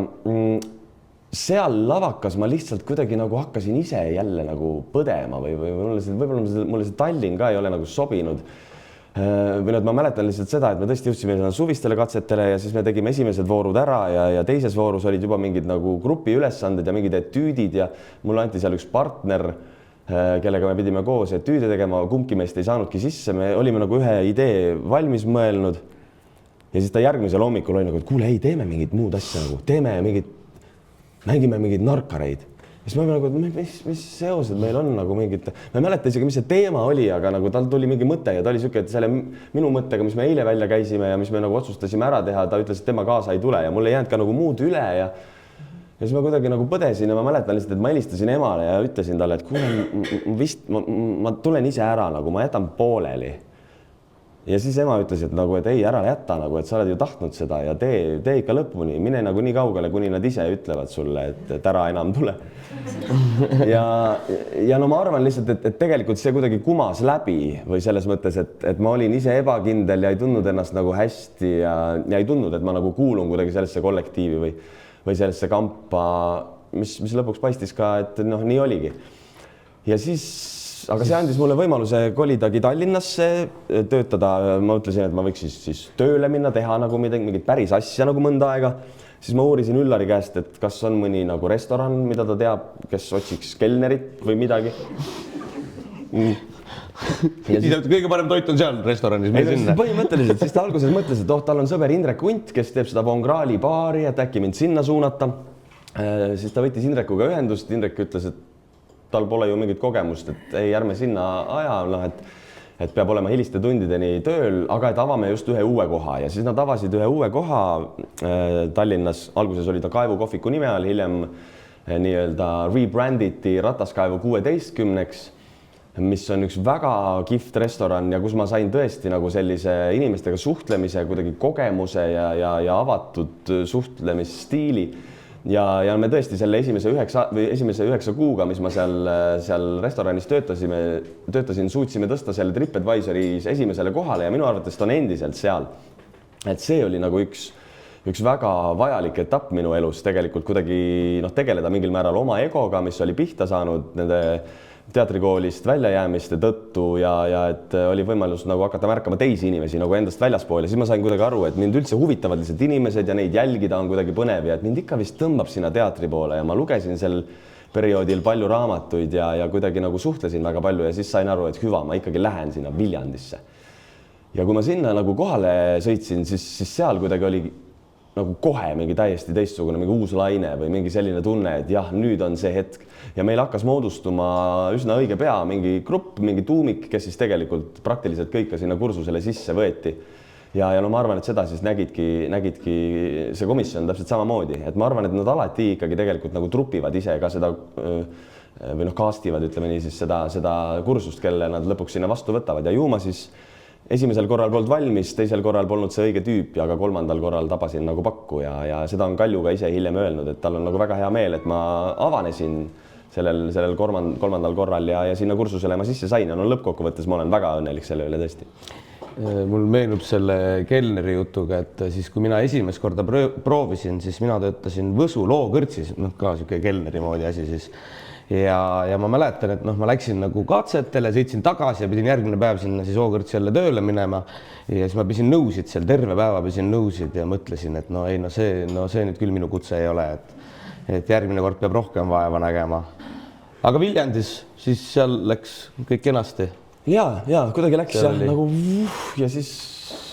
seal Lavakas ma lihtsalt kuidagi nagu hakkasin ise jälle nagu põdema või võib-olla mulle see Tallinn ka ei ole nagu sobinud. Või ma mäletan lihtsalt seda, et me tõesti jõudsime suvistele katsetele ja siis me tegime esimesed voorud ära ja teises voorus olid juba mingid nagu grupi ülesanded ja mingid etüüdid ja mulle anti seal üks partner, kellega me pidime koos etüüde tegema, kumbki meist ei saanudki sisse, me olime nagu ühe idee valmis mõelnud ja siis ta järgmisel hommikul oli nagu, et kuule, ei, teeme mingit muud asja nagu, mängime mingid narkareid. Ja siis ma olin nagu, et mis seosed meil on nagu mingid, ma ei mäleta isegi, mis see teema oli, aga nagu tal tuli mingi mõte ja ta oli siuke, et selle minu mõttega, mis me eile välja käisime ja mis me nagu otsustasime ära teha, ta ütles, et tema kaasa ei tule ja mul ei jäänud ka nagu muud üle ja siis ma kuidagi nagu põdesin ja ma mäletan lihtsalt, et ma helistasin emale ja ütlesin talle, et kuule, ma tulen ise ära, nagu ma jätan pooleli. Ja siis ema ütles, et nagu, et ei, ära jätta, nagu, et sa oled ju tahtnud seda ja tee ikka lõpuni, mine nagu nii kaugele, kuni nad ise ütlevad sulle, et ära enam tule. Ja no ma arvan lihtsalt, et tegelikult see kuidagi kumas läbi või selles mõttes, et ma olin ise ebakindel ja ei tundnud ennast nagu hästi ja ei tundnud, et ma nagu kuulun kuidagi sellesse kollektiivi või sellesse kampa, mis lõpuks paistis ka, et noh, nii oligi. Ja siis, aga see andis mulle võimaluse kolidagi Tallinnasse, töötada, ma ütlesin, et ma võiks siis tööle minna, teha nagu mingit päris asja nagu mõnda aega. Siis ma uurisin Üllari käest, et kas on mõni nagu restoran, mida ta teab, kes otsiks kelnerit või midagi. Ja siis kõige parem toit on seal restoranis. Põhimõtteliselt, siis ta alguses mõtles, et tal on sõber Indrek Unt, kes teeb seda Von Krahli baari, et äkki mind sinna suunata. Siis ta võttis Indrekuga ühendust, Indrek ütles, et tal pole ju mingit kogemust, et ei, ärme sinna aja, noh, et peab olema hiliste tundideni tööl, aga et avame just ühe uue koha ja siis nad avasid ühe uue koha Tallinnas. Alguses oli ta Kaevu kohviku nime all, hiljem nii-öelda rebranditi Rataskaevu 16-ks, mis on üks väga kihvt restoran ja kus ma sain tõesti nagu sellise inimestega suhtlemise, kuidagi kogemuse ja avatud suhtlemisstiili. ja me tõesti selle esimese 9 kuuga, mis ma seal restoranis töötasin, suutsime tõsta selle TripAdvisoris esimesele kohale ja minu arvates ta on endiselt seal. Et see oli nagu üks väga vajalik etapp minu elus tegelikult kuidagi tegeleda mingil määral oma egoga, mis oli pihta saanud nende teatrikoolist väljajäämiste tõttu ja et oli võimalus nagu hakata märkama teisi inimesi nagu endast väljaspool ja siis ma sain kuidagi aru, et mind üldse huvitavad lihtsalt inimesed ja neid jälgida on kuidagi põnev ja et mind ikka vist tõmbab sinna teatri poole ja ma lugesin sel perioodil palju raamatuid ja kuidagi nagu suhtlesin väga palju ja siis sain aru, et hüva, ma ikkagi lähen sinna Viljandisse. Ja kui ma sinna nagu kohale sõitsin, siis seal kuidagi oli nagu kohe mingi täiesti teistsugune, mingi uus laine või mingi selline tunne, et jah, nüüd on see hetk ja meil hakkas moodustuma üsna õige pea mingi grupp, mingi tuumik, kes siis tegelikult praktiliselt kõik ka sinna kursusele sisse võeti. Ja ma arvan, et seda siis nägidki see komisjon täpselt samamoodi, et ma arvan, et nad alati ikkagi tegelikult nagu trupivad ise ka seda või kaastivad, ütleme nii siis seda kursust, kelle nad lõpuks sinna vastu võtavad ja ju ma siis esimesel korral polnud valmis, teisel korral polnud see õige tüüp ja ka kolmandal korral tabasin nagu pakku ja seda on Kalju ka ise hiljem öelnud, et tal on nagu väga hea meel, et ma avanesin sellel kolmandal korral ja sinna kursusele ma sisse sain ja lõppkokkuvõttes ma olen väga õnnelik selle üle tõesti. Mul meenub selle kelneri jutuga, et siis kui mina esimest korda proovisin, siis mina töötasin Võsu lookõrtsis, ka siuke kelneri moodi asi siis. Ja ma mäletan, et ma läksin nagu katsetele, sõitsin tagasi ja pidin järgmine päev sinna siis lookõrtsi jälle tööle minema ja siis ma pisin nõusid seal, terve päeva pisin nõusid ja mõtlesin, et see nüüd küll minu kutse ei ole, et järgmine kord peab rohkem vaeva nägema. Aga Viljandis siis seal läks kõik kenasti. Ja kuidagi läks nagu ja siis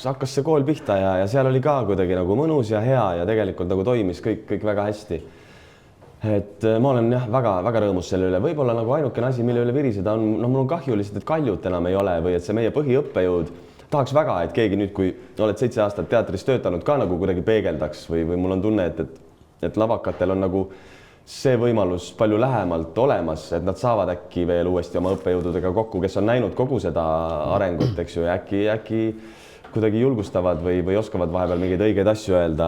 hakkas see kool pihta ja seal oli ka kuidagi nagu mõnus ja hea ja tegelikult nagu toimis kõik väga hästi. Et ma olen väga rõõmus selle üle, võib-olla nagu ainukene asi, mille üle viriseda on, mul on kahju lihtsalt, et Kaljut enam ei ole või et see meie põhiõppejõud tahaks väga, et keegi nüüd, kui oled 7 aastat teatris töötanud ka nagu kuidagi peegeldaks või mul on tunne, et lavakatel on nagu see võimalus palju lähemalt olemas, et nad saavad äkki veel uuesti oma õppejõududega kokku, kes on näinud kogu seda arengut, eks ju, ja äkki kuidagi julgustavad või oskavad vahepeal mingeid õigeid asju öelda.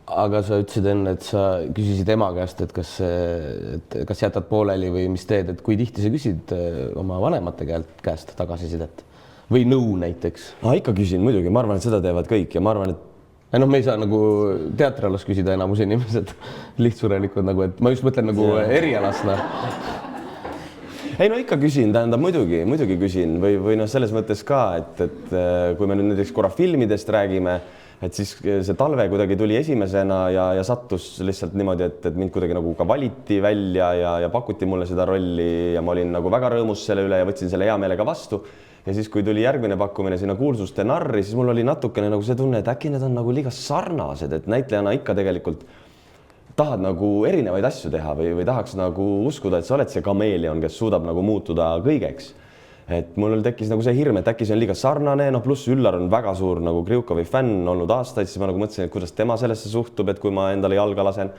Aga sa ütlesid enne, et sa küsisid ema käest, et kas jätad pooleli või mis teed, et kui tihti sa küsid oma vanemate käest tagasisidet või nõu näiteks? Ikka küsin muidugi, ma arvan, et seda teevad kõik ja ma arvan, et me ei saa nagu teatrialas küsida enamus inimesed lihtsurelikud nagu, et ma just mõtlen nagu erialasna. Ei ikka küsin, tähendab muidugi küsin või selles mõttes ka, et kui me nüüd näiteks korra filmidest räägime, et siis see Talve kuidagi tuli esimesena ja sattus lihtsalt niimoodi, et mind kuidagi nagu ka valiti välja ja pakuti mulle seda rolli ja ma olin nagu väga rõõmus selle üle ja võtsin selle hea meelega vastu. Ja siis, kui tuli järgmine pakkumine sinna Kuulsuste narri, siis mul oli natukene nagu see tunne, et äkki need on nagu liiga sarnased, et näitlejana ikka tegelikult tahad nagu erinevaid asju teha või tahaks nagu uskuda, et sa oled see kameeleon, kes suudab nagu muutuda kõigeks. Et mul tekkis nagu see hirm, et äkki see on liiga sarnane, pluss Üllar on väga suur nagu Kriukovi fänn olnud aastaid, siis ma nagu mõtlesin, et kuidas tema sellesse suhtub, et kui ma endale jalga lasen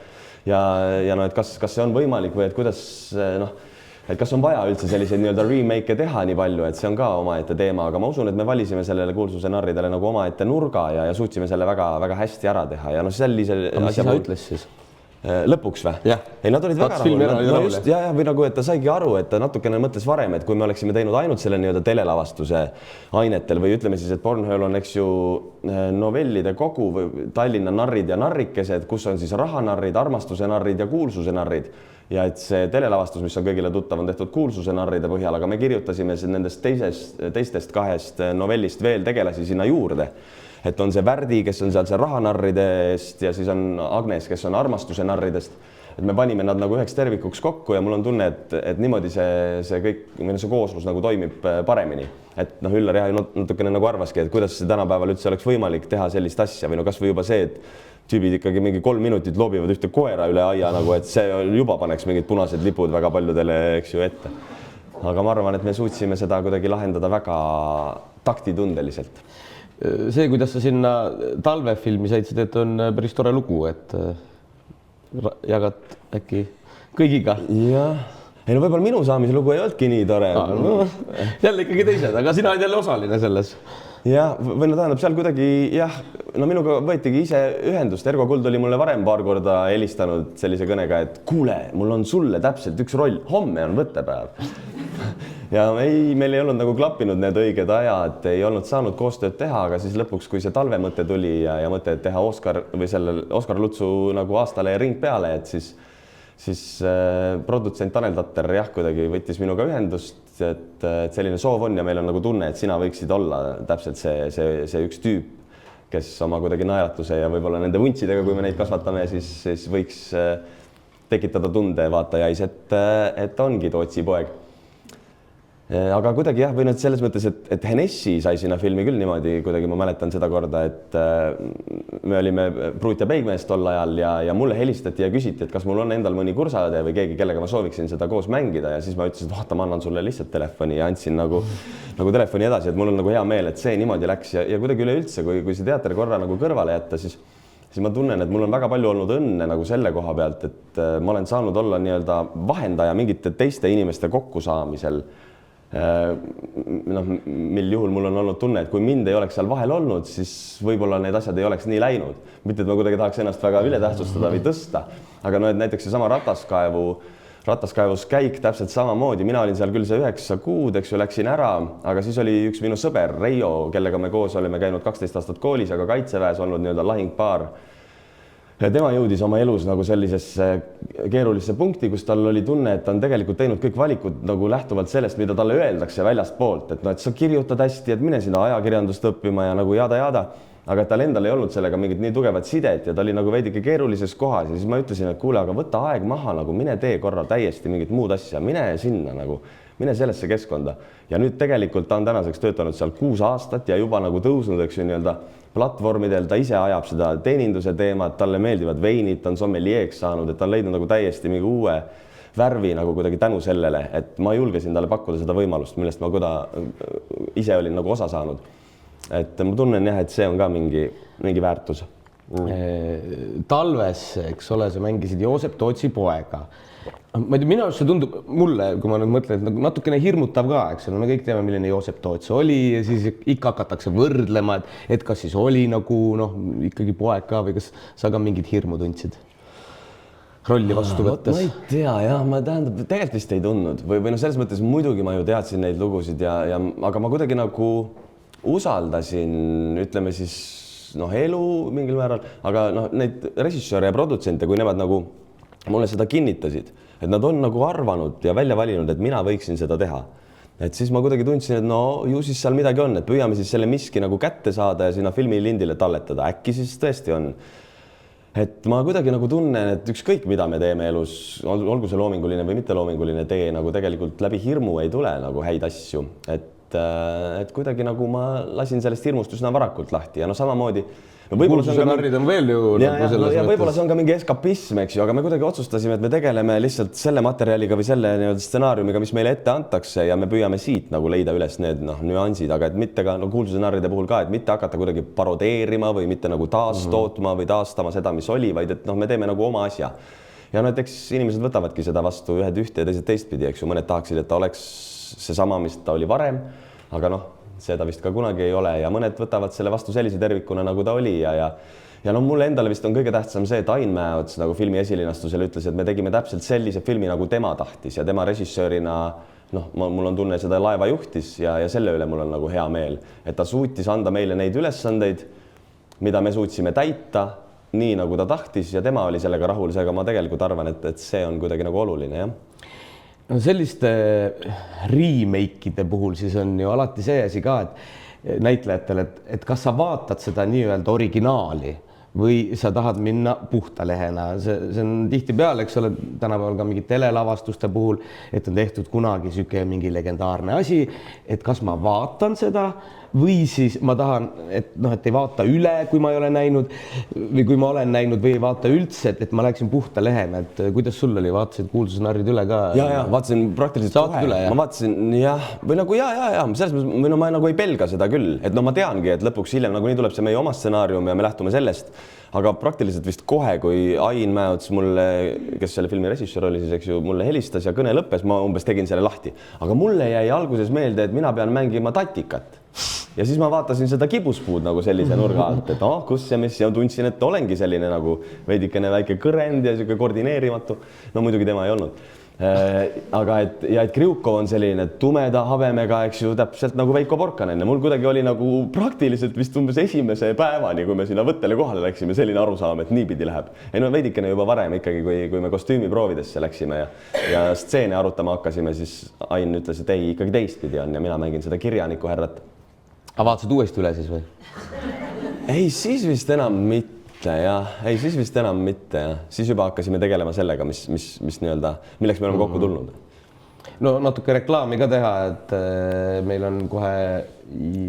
ja et kas see on võimalik või et kuidas et kas on vaja üldse selliseid nii-öelda remake teha nii palju, et see on ka omaette teema, aga ma usun, et me valisime sellele Kuulsuse narridele nagu omaette nurga ja suutsime selle väga hästi ära teha ja sellise asja ütles siis? Lõpuks või? Ei, nad olid väga rahul. Või nagu, et ta saigi aru, et ta natukene mõtles varem, et kui me oleksime teinud ainult selle nii-öelda telelavastuse ainetel või ütleme siis, et Bornhööl on, eks ju, novellide kogu või Tallinna narrid ja narrikesed, kus on siis rahanarrid, armastuse narrid ja kuulsuse narrid. Ja et see telelavastus, mis on kõigile tuttav, on tehtud kuulsuse narride põhjal, aga me kirjutasime nendest teistest 2 novellist veel tegelasi sinna juurde. Et on see Värdi, kes on seal see rahanarridest ja siis on Agnes, kes on armastuse narridest. Et me panime nad nagu üheks tervikuks kokku ja mul on tunne, et niimoodi see kõik, see kooslus nagu toimib paremini. Et Üllar natukene nagu arvaski, et kuidas see tänapäeval üldse oleks võimalik teha sellist asja või kas või juba see, et tüübid ikkagi mingi 3 minutit loobivad ühte koera üle aia, nagu et see juba paneks mingid punased lipud väga paljudele, eks ju, ette. Aga ma arvan, et me suutsime seda kuidagi lahendada väga taktitundeliselt. See, kuidas sa sinna Talvefilmi said, et on päris tore lugu, et jagad äkki kõigiga. Jah. Ei, võib-olla minu saamise lugu ei olnudki nii tore. Jälle ikkagi teised, aga sina oled jälle osaline selles. jah, või no tähendab seal kuidagi jah, no minuga võetigi ise ühendust, Ergo Kuld oli mulle varem paar korda helistanud sellise kõnega, et kuule, mul on sulle täpselt üks roll, homme on võttepäev. Ja meil ei olnud nagu klappinud need õiged ajad, ei olnud saanud koostööd teha, aga siis lõpuks, kui see talvemõte tuli ja mõte teha Oskar Lutsu nagu aastale ring peale, et siis produtsent Tanel Tatter jah, kuidagi võttis minuga ühendust, et selline soov on ja meil on nagu tunne, et sina võiksid olla täpselt see üks tüüp, kes oma kuidagi naeratuse ja võib-olla nende vuntsidega, kui me neid kasvatame, siis võiks tekitada tunde vaatajais, et ongi Tootsi poeg. Aga kuidagi jah, või nüüd selles mõttes, et Henessi sai sinna filmi küll niimoodi, kuidagi ma mäletan seda korda, et me olime Pruut ja Peigmees tol ajal ja mulle helistati ja küsiti, et kas mul on endal mõni kursaõde või keegi, kellega ma sooviksin seda koos mängida ja siis ma ütlesin, et vaata, ma annan sulle lihtsalt telefoni ja andsin nagu telefoni edasi, et mul on nagu hea meel, et see niimoodi läks ja kuidagi üleüldse, kui see teater korra nagu kõrvale jätta, siis ma tunnen, et mul on väga palju olnud õnne nagu selle koha pealt, et ma olen saanud olla nii-öelda vahendaja mingite teiste inimeste kokkusaamisel. Mil juhul mul on olnud tunne, et kui mind ei oleks seal vahel olnud, siis võib-olla need asjad ei oleks nii läinud. Mitte, et ma kuidagi tahaks ennast väga ületähtsustada või tõsta, aga no, et näiteks seesama Rataskaevus käik täpselt samamoodi. Mina olin seal küll see 9 kuud, eks ju, läksin ära, aga siis oli üks minu sõber Reijo, kellega me koos olime käinud 12 aastat koolis, aga kaitseväes olnud nii-öelda lahingpaar. Ja tema jõudis oma elus nagu sellisesse keerulisse punkti, kus tal oli tunne, et ta on tegelikult teinud kõik valikud nagu lähtuvalt sellest, mida talle öeldakse väljast poolt, et no, et sa kirjutad hästi, et mine sinna ajakirjandust õppima ja nagu jada, aga tal endal ei olnud sellega mingit nii tugevat sidet ja ta oli nagu veidike keerulises kohas ja siis ma ütlesin, et kuule, aga võta aeg maha, nagu mine tee korra täiesti mingit muud asja, mine sinna nagu, mine sellesse keskkonda ja nüüd tegelikult ta on tänaseks töötanud seal 6 aastat ja juba nagu tõusnud, eks ju, nii-öelda platvormidel, ta ise ajab seda teeninduse teemat, talle meeldivad veinid, ta on sommelieeks saanud, et ta on leidnud nagu täiesti mingi uue värvi nagu kuidagi tänu sellele, et ma julgesin talle pakkuda seda võimalust, millest ma ise olin nagu osa saanud. Et ma tunnen jah, et see on ka mingi väärtus. Talves, eks ole, sa mängisid Joosep Tootsi poega. Ma ei tea, minu arust see tundub mulle, kui ma nüüd mõtlen, et natukene hirmutav ka, eks ole, me kõik teame, milline Joosep Toots oli ja siis ikka hakatakse võrdlema, et kas siis oli nagu ikkagi poeg ka või kas sa ka mingid hirmu tundsid rolli vastu võttes? Ma ei tea, jah, ma tegelikult vist ei tundnud või no selles mõttes muidugi ma ju teadsin neid lugusid aga ma kuidagi nagu usaldasin, ütleme siis elu mingil määral, aga neid režissööre ja produtsente, kui nemad nagu mulle seda kinnitasid, et nad on nagu arvanud ja välja valinud, et mina võiksin seda teha. Et siis ma kuidagi tundsin, et ju siis seal midagi on, et püüame siis selle miski nagu kätte saada ja sinna filmilindile talletada. Äkki siis tõesti on. Et ma kuidagi nagu tunnen, et ükskõik mida me teeme elus, olgu see loominguline või mitte loominguline tee, nagu tegelikult läbi hirmu ei tule nagu häid asju. Et kuidagi nagu ma lasin sellest hirmust üsna varakult lahti ja samamoodi kuulsusnarrid on veel ju võib-olla see on ka mingi eskapism, eks ju, aga me kuidagi otsustasime, et me tegeleme lihtsalt selle materjaliga või selle stsenaariumiga, mis meile ette antakse ja me püüame siit nagu leida üles need nüansid, aga et mitte ka kuulsusnarride puhul ka, et mitte hakata kuidagi parodeerima või mitte nagu taastootma või taastama seda, mis oli, vaid et me teeme nagu oma asja. Ja eks inimesed võtavadki seda vastu ühed ühte ja teised teistpidi, eks ju, mõned tahaksid, et ta oleks seesama, mis ta oli varem, aga seda vist ka kunagi ei ole ja mõned võtavad selle vastu sellise tervikuna, nagu ta oli ja mulle endale vist on kõige tähtsam see, et Ain Mäeots nagu filmi esilinastusel ütles, et me tegime täpselt sellise filmi, nagu tema tahtis ja tema režissöörina, mul on tunne, seda laeva juhtis ja selle üle mul on nagu hea meel, et ta suutis anda meile neid ülesandeid, mida me suutsime täita, nii nagu ta tahtis ja tema oli sellega rahul, seega ma tegelikult arvan, et see on kuidagi nagu oluline, jah. Selliste remake'ide puhul siis on ju alati see asi ka, et näitlejatel, et kas sa vaatad seda nii-öelda originaali või sa tahad minna puhta lehena. See on tihtipeale, eks ole, tänapäeval ka mingi telelavastuste puhul, et on tehtud kunagi sihuke mingi legendaarne asi, et kas ma vaatan seda või siis ma tahan, et ei vaata üle, kui ma ei ole näinud või kui ma olen näinud või ei vaata üldse, et ma läksin puhta lehena, et kuidas sul oli, vaatasid kuulsusnarrid üle ka? Ja, vaatasin praktiliselt kohe. Ma vaatasin jah, või nagu selles mõttes, ma nagu ei pelga seda küll, et ma teangi, et lõpuks hiljem nagu nii tuleb see meie oma stsenaarium ja me lähtume sellest, aga praktiliselt vist kohe, kui Ain Mäeots mulle, kes selle filmi režissöör oli siis, eks ju, mulle helistas ja kõne lõppes, ma umbes tegin selle lahti, aga mulle jäi alguses meelde, et mina pean mängima tatikat. ja siis ma vaatasin seda kibuspuud nagu sellise nurga alt, et kus ja mis ja tundsin, et olengi selline nagu veidikene väike kõrend ja sihuke koordineerimatu. No muidugi tema ei olnud. Aga et Kriukov on selline tumeda habemega, eks ju, täpselt nagu Veiko Porkanen ja mul kuidagi oli nagu praktiliselt vist umbes esimese päevani, kui me sinna võttele kohale läksime, selline arusaam, et niipidi läheb. Ei no veidikene juba varem ikkagi, kui me kostüümiproovidesse läksime ja stseene arutama hakkasime, siis Ain ütles, et ei, ikkagi teistpidi on ja mina mängin seda kirjaniku härrat. Aga vaatasid uuesti üle siis või? Ei, siis vist enam mitte. Siis vist enam mitte. Siis juba hakkasime tegelema sellega, mis nii-öelda, milleks me oleme kokku tulnud. No natuke reklaami ka teha, et meil on kohe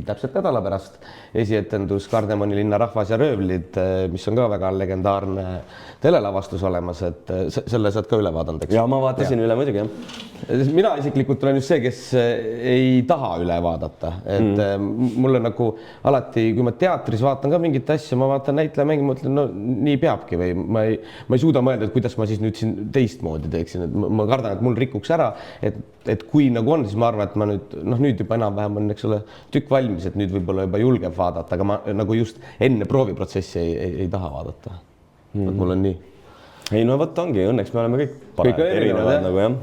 täpselt nädala pärast esietendus Kardemoni linna rahvas ja röövlid, mis on ka väga legendaarne telelavastus olemas, et selle saad ka üle vaadanud, eks? Ja ma vaatasin üle muidugi, jah. Mina isiklikult olen just see, kes ei taha üle vaadata, et mulle nagu alati, kui ma teatris vaatan ka mingit asja, ma vaatan näitleja mängi, ma ütlen, no nii peabki või ma ei suuda mõelda, et kuidas ma siis nüüd siin teistmoodi teeksin, et ma kardan, et mul rikuks ära, et kui nagu on, siis ma arvan, et ma nüüd juba enam-vähem on, eks ole, tükk valmis, et nüüd võib-olla juba julgeb vaadata, aga ma nagu just enne prooviprotsessi ei taha vaadata. Mul on nii. Ei, no võt ongi, õnneks me oleme kõik erinevad nagu, jah.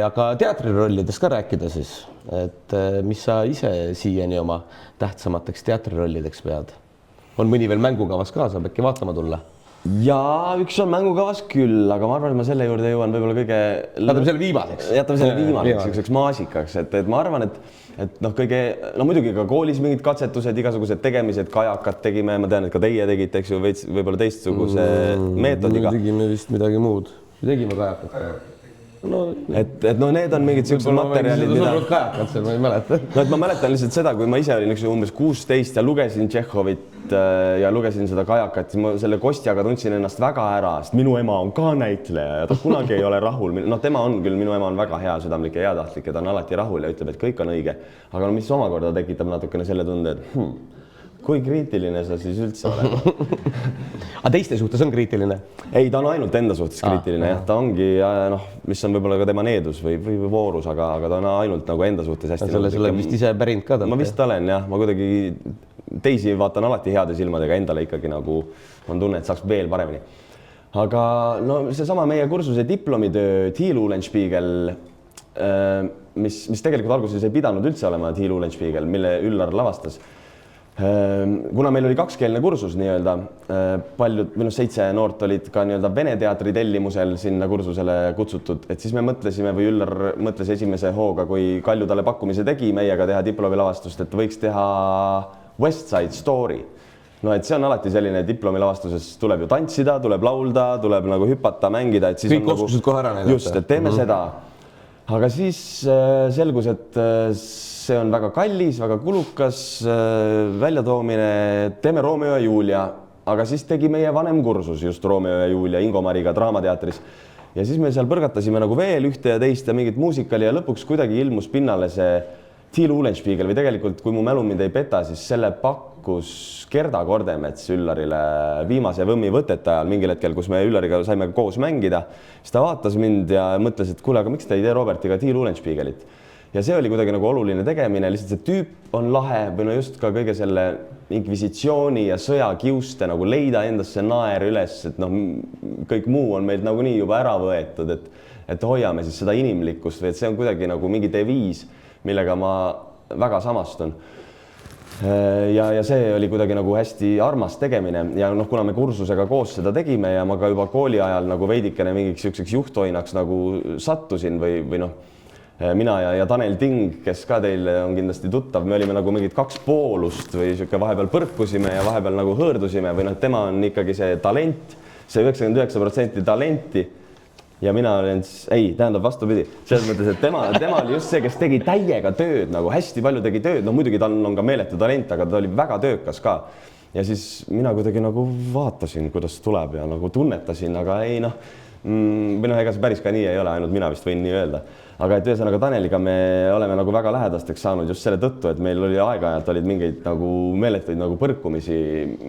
Aga teatrirollides ka rääkida siis, et mis sa ise siiani oma tähtsamateks teatrirollideks pead? On mõni veel mängukavas ka, saab äkki vaatama tulla? Jaa, üks on mängukavas küll, aga ma arvan, et ma selle juurde jõuan võib-olla kõige... Jätame selle viimaseks. Jätame selle viimaseks maasikaks, et ma arvan, et muidugi ka koolis mingid katsetused, igasugused tegemised, kajakad tegime, ma tean, et ka teie tegite, eks ju, võib-olla teistsuguse meetodiga. Me tegime vist midagi muud. Tegime kajakad. Et need on mingid sellised materjalid, kajakad seal, ma ei mäleta. No, et ma mäletan lihtsalt seda, kui ma ise olin umbes 16 ja lugesin Tšehhovit ja lugesin seda kajakat, siis ma selle Kostjaga tundsin ennast väga ära, sest minu ema on ka näitleja ja ta kunagi ei ole rahul. No tema on küll, minu ema on väga hea südamlik ja heatahtlik ja ta on alati rahul ja ütleb, et kõik on õige. Aga mis omakorda tekitab natukene selle tunde, et kui kriitiline sa siis üldse oled? Aga teiste suhtes on kriitiline? Ei, ta on ainult enda suhtes kriitiline, jah. Ta ongi, mis on võib-olla ka tema needus või voorus, aga ta on ainult nagu enda suhtes hästi. Selle vist ise pärinud ka? Ma vist olen, jah. Ma kuidagi teisi vaatan alati heade silmadega, endale ikkagi nagu on tunne, et saaks veel paremini. Aga seesama meie kursuse diplomitöö Thiel Uhlenspiegel, mis tegelikult alguses ei pidanud üldse olema Thiel Uhlenspiegel, mille Üllar lavastas. Kuna meil oli kakskeelne kursus nii-öelda, paljud, 7 noort olid ka nii-öelda Vene teatri tellimusel sinna kursusele kutsutud, et siis me mõtlesime või Üllar mõtles esimese hooga, kui Kalju talle pakkumise tegi meiega teha diplomilavastust, et võiks teha West Side Story. No, et see on alati selline diplomilavastuses, tuleb ju tantsida, tuleb laulda, tuleb nagu hüpata, mängida, et siis kõik oskused kohe ära näidata. Just, et teeme seda. Aga siis selgus, et see on väga kallis, väga kulukas väljatoomine, teeme Romeo ja Julia, aga siis tegi meie vanem kursus just Romeo ja Julia Ingo-Mariga Draamateatris. Ja siis me seal põrgatasime nagu veel ühte ja teist ja mingit muusikali ja lõpuks kuidagi ilmus pinnale see Thiel Uhlenspiegel või tegelikult, kui mu mälu mind ei peta, siis selle pakkus Gerda Kordemets Üllarile viimase võmmi võtete ajal mingil hetkel, kus me Üllariga saime koos mängida. Siis ta vaatas mind ja mõtles, et kuule, aga miks te ei tee Robertiga Thiel Uhlenspiegelit? Ja see oli kuidagi nagu oluline tegemine, lihtsalt see tüüp on lahe või just ka kõige selle inkvisitsiooni ja sõjakiuste nagu leida endasse naer üles, et kõik muu on meilt nagu nii juba ära võetud, et hoiame siis seda inimlikkust või et see on kuidagi nagu mingi deviis, millega ma väga samastun. Ja see oli kuidagi nagu hästi armas tegemine ja kuna me kursusega koos seda tegime ja ma ka juba kooli ajal nagu veidikene mingiks siukseks juhtoinaks nagu sattusin või mina ja Tanel Ting, kes ka teile on kindlasti tuttav, me olime nagu mingid 2 poolust või siuke vahepeal põrkusime ja vahepeal nagu hõõrdusime või tema on ikkagi see talent, see 99% talenti ja mina olen, tähendab vastupidi, selles mõttes, et tema oli just see, kes tegi täiega tööd, nagu hästi palju tegi tööd, muidugi tal on ka meeletu talent, aga ta oli väga töökas ka. Ja siis mina kuidagi nagu vaatasin, kuidas tuleb ja nagu tunnetasin, aga ega see päris ka nii ei ole, ainult mina vist võin nii öelda. Aga et ühesõnaga Taneliga me oleme nagu väga lähedasteks saanud just selle tõttu, et meil oli aeg-ajalt olid mingeid nagu meeletuid nagu põrkumisi,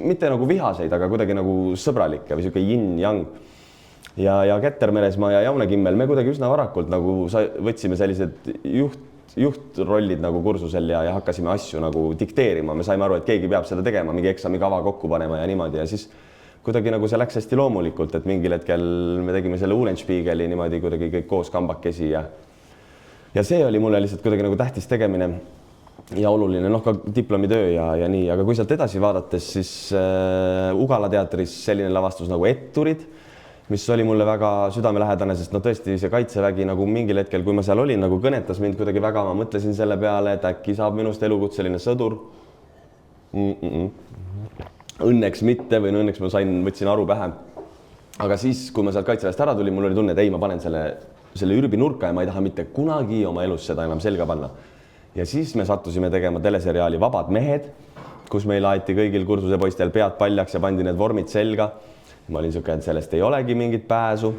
mitte nagu vihaseid, aga kuidagi nagu sõbralikke või siuke yin-yang. Ja Keter Meresmaa ja Jaune Kimmel, me kuidagi üsna varakult nagu võtsime sellised juhtrollid nagu kursusel ja hakkasime asju nagu dikteerima, me saime aru, et keegi peab seda tegema, mingi eksamikava kokku panema ja niimoodi ja siis kuidagi nagu see läks hästi loomulikult, et mingil hetkel me tegime selle Uhlenspiegeli niimoodi kuidagi kõik koos kambakesi ja see oli mulle lihtsalt kuidagi nagu tähtis tegemine ja oluline, noh ka diplomitöö ja nii, aga kui sealt edasi vaadates, siis Ugala teatris selline lavastus nagu Etturid, mis oli mulle väga südamelähedane, sest no tõesti see Kaitsevägi nagu mingil hetkel, kui ma seal olin, nagu kõnetas mind kuidagi väga, ma mõtlesin selle peale, et äkki saab minust elukutseline sõdur. Õnneks mitte või no õnneks ma võtsin aru pähe. Aga siis, kui ma sealt Kaitseväest ära tulin, mul oli tunne, et ei, ma panen selle ürbi nurka ja ma ei taha mitte kunagi oma elus seda enam selga panna. Ja siis me sattusime tegema teleseriaali Vabad mehed, kus meil aeti kõigil kursuse poistel pead paljaks ja pandi need vormid selga. Ma olin siuke, et sellest ei olegi mingit pääsu.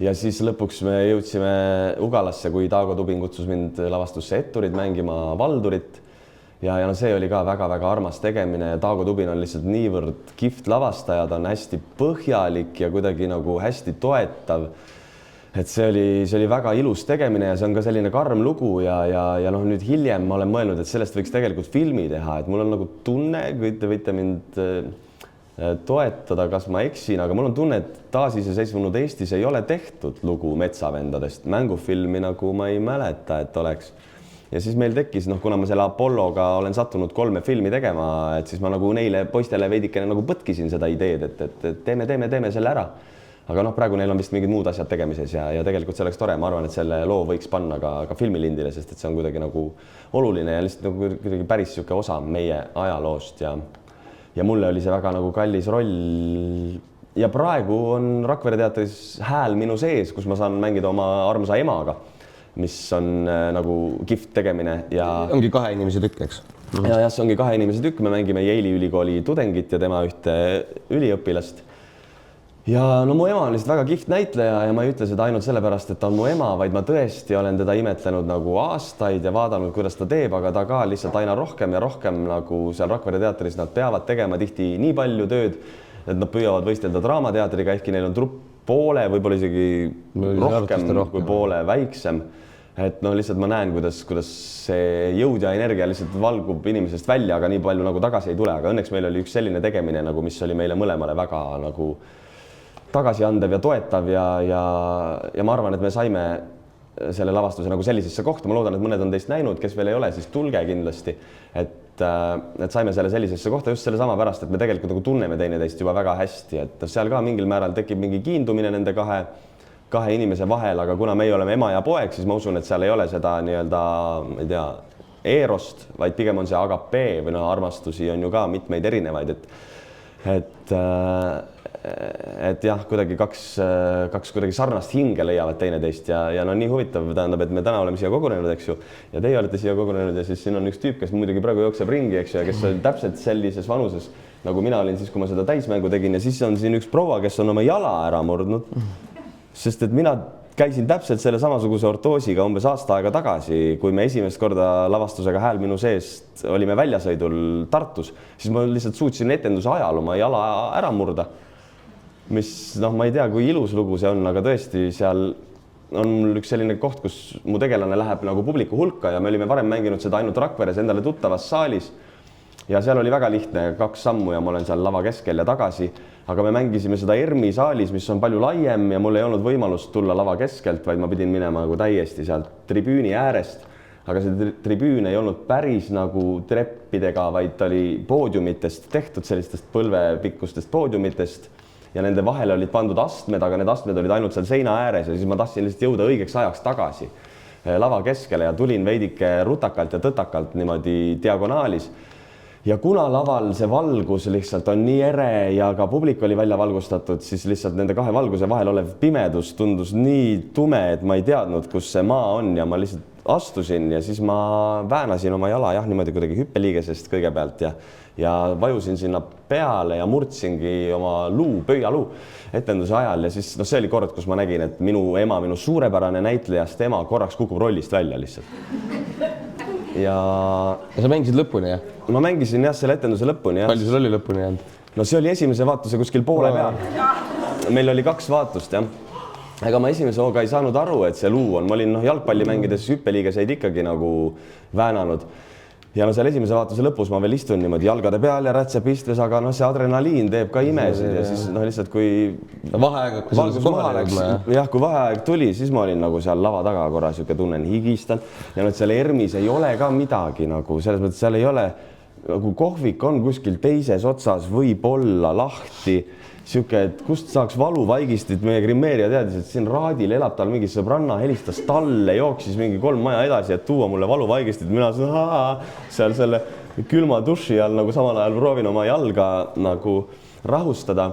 Ja siis lõpuks me jõudsime Ugalasse, kui Taago Tubin kutsus mind lavastusse Etturid mängima Valdurit. Ja no see oli ka väga-väga armas tegemine ja Taago Tubin on lihtsalt niivõrd kihvt lavastaja, ta on hästi põhjalik ja kuidagi nagu hästi toetav. Et see oli väga ilus tegemine ja see on ka selline karm lugu ja noh, nüüd hiljem ma olen mõelnud, et sellest võiks tegelikult filmi teha, et mul on nagu tunne, kui te võite mind toetada, kas ma eksin, aga mul on tunne, et taasiseseisvunud Eestis ei ole tehtud lugu metsavendadest. Mängufilmi nagu ma ei mäleta, et oleks. Ja siis meil tekkis, noh, kuna ma selle Apolloga olen sattunud 3 filmi tegema, et siis ma nagu neile poistele veidikene nagu põtkisin seda ideed, et teeme selle ära. Aga noh, praegu neil on vist mingid muud asjad tegemises ja tegelikult see oleks tore. Ma arvan, et selle loo võiks panna ka filmilindile, sest et see on kuidagi nagu oluline ja lihtsalt nagu kuidagi päris siuke osa meie ajaloost ja mulle oli see väga nagu kallis roll. Ja praegu on Rakvere teatris Hääl minu sees, kus ma saan mängida oma armsa emaga, mis on nagu kihvt tegemine ja ongi 2 inimese tükk, eks? Ja see ongi 2 inimese tükk, me mängime Yale'i ülikooli tudengit ja tema ühte üliõpilast. Ja no mu ema on lihtsalt väga kihvt näitleja ja ma ei ütle seda ainult sellepärast, et ta on mu ema, vaid ma tõesti olen teda imetlenud nagu aastaid ja vaadanud, kuidas ta teeb, aga ta ka lihtsalt aina rohkem ja rohkem nagu seal Rakvere teatris nad peavad tegema tihti nii palju tööd, et nad püüavad võistelda draamateatriga, ehkki neil on trupp poole, võib-olla isegi rohkem kui poole väiksem. Et no lihtsalt ma näen, kuidas see jõud ja energia lihtsalt valgub inimesest välja, aga nii palju nagu tagasi ei tule, aga õnneks meil oli üks selline tegemine, nagu mis oli meile mõlemale väga nagu tagasiandev ja toetav ja ma arvan, et me saime selle lavastuse nagu sellisesse kohta. Ma loodan, et mõned on teist näinud, kes veel ei ole, siis tulge kindlasti, et saime selle sellisesse kohta just selle sama pärast, et me tegelikult nagu tunneme teineteist juba väga hästi, et seal ka mingil määral tekib mingi kiindumine nende kahe inimese vahel, aga kuna meie oleme ema ja poeg, siis ma usun, et seal ei ole seda nii-öelda, ma ei tea, eerost, vaid pigem on see agapee või no armastusi on ju ka mitmeid erinevaid, et jah, kuidagi kaks kuidagi sarnast hinge leiavad teineteist ja no nii huvitav, tähendab, et me täna oleme siia kogunenud, eks ju, ja teie olete siia kogunenud ja siis siin on üks tüüp, kes muidugi praegu jookseb ringi, eks ju, ja kes on täpselt sellises vanuses, nagu mina olin siis, kui ma seda täismängu tegin ja siis on siin üks proua, kes on oma jala ära murdnud, sest et mina käisin täpselt selle samasuguse ortoosiga umbes aasta aega tagasi, kui me esimest korda lavastusega Hääl minu seest olime väljasõidul Tartus, siis ma lihtsalt suutsin etenduse ajal oma jala ära murda. Mis, noh, ma ei tea, kui ilus lugu see on, aga tõesti seal on mul üks selline koht, kus mu tegelane läheb nagu publiku hulka ja me olime varem mänginud seda ainult Rakveres endale tuttavas saalis ja seal oli väga lihtne 2 sammu ja ma olen seal lava keskel ja tagasi, aga me mängisime seda ERMi saalis, mis on palju laiem ja mul ei olnud võimalust tulla lava keskelt, vaid ma pidin minema nagu täiesti sealt tribüüni äärest, aga see tribüün ei olnud päris nagu treppidega, vaid ta oli poodiumitest tehtud, sellistest põlvepikkustest poodiumitest ja nende vahele olid pandud astmed, aga need astmed olid ainult seal seina ääres ja siis ma tahtsin lihtsalt jõuda õigeks ajaks tagasi lava keskele ja tulin veidike rutakalt ja tõtakalt niimoodi diagonaalis. Ja kuna laval see valgus lihtsalt on nii ere ja ka publik oli välja valgustatud, siis lihtsalt nende 2 valguse vahel olev pimedus tundus nii tume, et ma ei teadnud, kus see maa on ja ma lihtsalt astusin ja siis ma väänasin oma jala jah, niimoodi kuidagi hüppeliigesest kõigepealt ja vajusin sinna peale ja murdsingi oma pöialuu etenduse ajal ja siis no see oli kord, kus ma nägin, et minu ema, minu suurepärane näitlejast ema korraks kukub rollist välja lihtsalt. Ja sa mängisid lõpuni, jah? Ma mängisin jah, selle etenduse lõpuni. Jah. Palju sul oli lõpuni jäänud? No see oli esimese vaatuse kuskil poole peal. Meil oli 2 vaatust, jah. ega ma esimese hooga ei saanud aru, et see luu on, ma olin jalgpalli mängides hüppeliigeseid ikkagi nagu väänanud. Ja no seal esimese vaatuse lõpus ma veel istun niimoodi jalgade peal ja rätsep istves, aga see adrenaliin teeb ka imesid ja siis lihtsalt kui kui vaheaeg tuli, siis ma olin nagu seal lava taga korra siuke tunnen, higistan ja seal ERMis ei ole ka midagi nagu selles mõttes, seal ei ole nagu kohvik on kuskil teises otsas, võib olla lahti siuke, et kust saaks valuvaigistit, meie grimeerija teadis, et siin Raadil elab tal mingi sõbranna, helistas talle, jooksis mingi 3 maja edasi, et tuua mulle valuvaigistit. Mina seal selle külma duši all nagu samal ajal proovin oma jalga nagu rahustada.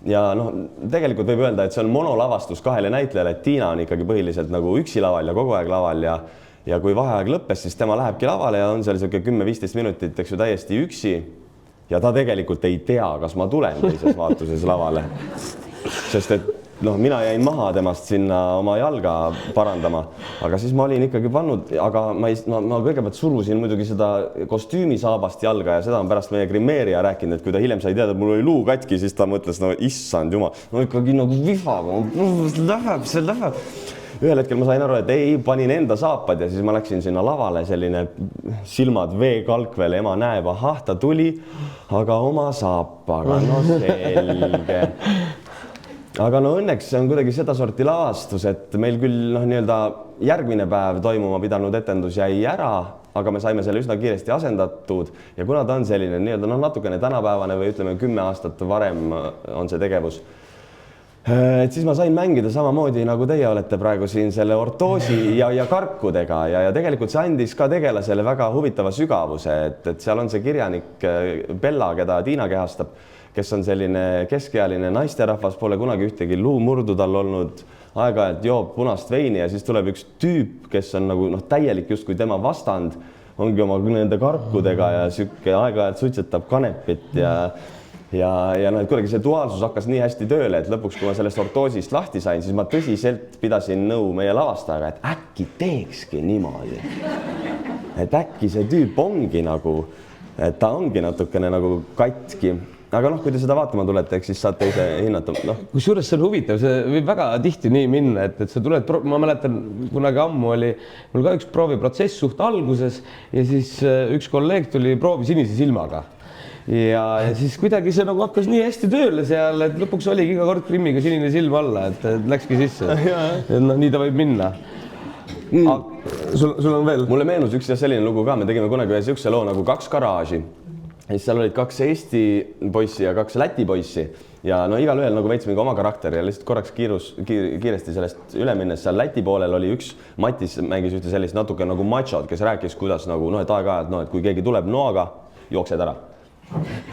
Ja tegelikult võib öelda, et see on monolavastus 2 näitlejale, et Tiina on ikkagi põhiliselt nagu üksi laval ja kogu aeg laval ja kui vaheaeg lõppes, siis tema lähebki lavale ja on seal 10-15 minutit, eks ju, täiesti üksi. Ja ta tegelikult ei tea, kas ma tulen teises vaatuses lavale, sest et mina jäin maha temast sinna oma jalga parandama, aga siis ma olin ikkagi pannud, aga ma kõigepealt surusin muidugi seda kostüümisaabast jalga ja seda on pärast meie grimeerija rääkinud, et kui ta hiljem sai teada, et mul oli luu katki, siis ta mõtles, issand jumal, ikkagi nagu vihaga, see läheb. Ühel hetkel ma sain aru, et ei, panin enda saapad ja siis ma läksin sinna lavale, selline silmad veekalkvel, ema näeb, ahah, ta tuli, aga oma saapaga, selge. Aga õnneks see on kuidagi seda sorti lavastus, et meil küll nii-öelda järgmine päev toimuma pidanud etendus jäi ära, aga me saime selle üsna kiiresti asendatud ja kuna ta on selline nii-öelda natukene tänapäevane või ütleme 10 aastat varem on see tegevus, et siis ma sain mängida samamoodi, nagu teie olete praegu siin selle ortoosi ja karkudega ja tegelikult see andis ka tegelasele väga huvitava sügavuse, et seal on see kirjanik Bella, keda Tiina kehastab, kes on selline keskealine naisterahvas, pole kunagi ühtegi luumurdu tal olnud, aeg-ajalt joob punast veini ja siis tuleb üks tüüp, kes on nagu täielik justkui tema vastand, ongi oma nende karkudega ja sükke aeg-ajalt suitsetab kanepit ja kuidagi see duaalsus hakkas nii hästi tööle, et lõpuks, kui ma sellest ortoosist lahti sain, siis ma tõsiselt pidasin nõu meie lavastajaga, et äkki teekski niimoodi. Et äkki see tüüp ongi nagu, et ta ongi natukene nagu katki. Aga kui te seda vaatama tulete, eks siis saate ise hinnata. Kusjuures see on huvitav, see võib väga tihti nii minna, et sa tuled, ma mäletan, kunagi ammu oli mul ka üks prooviprotsess suht alguses ja siis üks kolleeg tuli proovi sinise silmaga. Ja siis kuidagi see nagu hakkas nii hästi tööle seal, et lõpuks oligi iga kord Krimmiga sinine silm alla, et läkski sisse. Nii ta võib minna. Sul on veel? Mulle meenus üks selline lugu ka, me tegime kunagi ühe siukse loo nagu 2 garaaži. Ja siis seal olid 2 Eesti poissi ja 2 Läti poissi ja igal ühel nagu veits mingi oma karakter ja lihtsalt korraks kiiresti sellest üle minnes seal Läti poolel oli üks, Matis mängis ühte sellist natuke nagu machod, kes rääkis, kuidas nagu et aeg-ajalt, et kui keegi tuleb noaga, jooksed ära.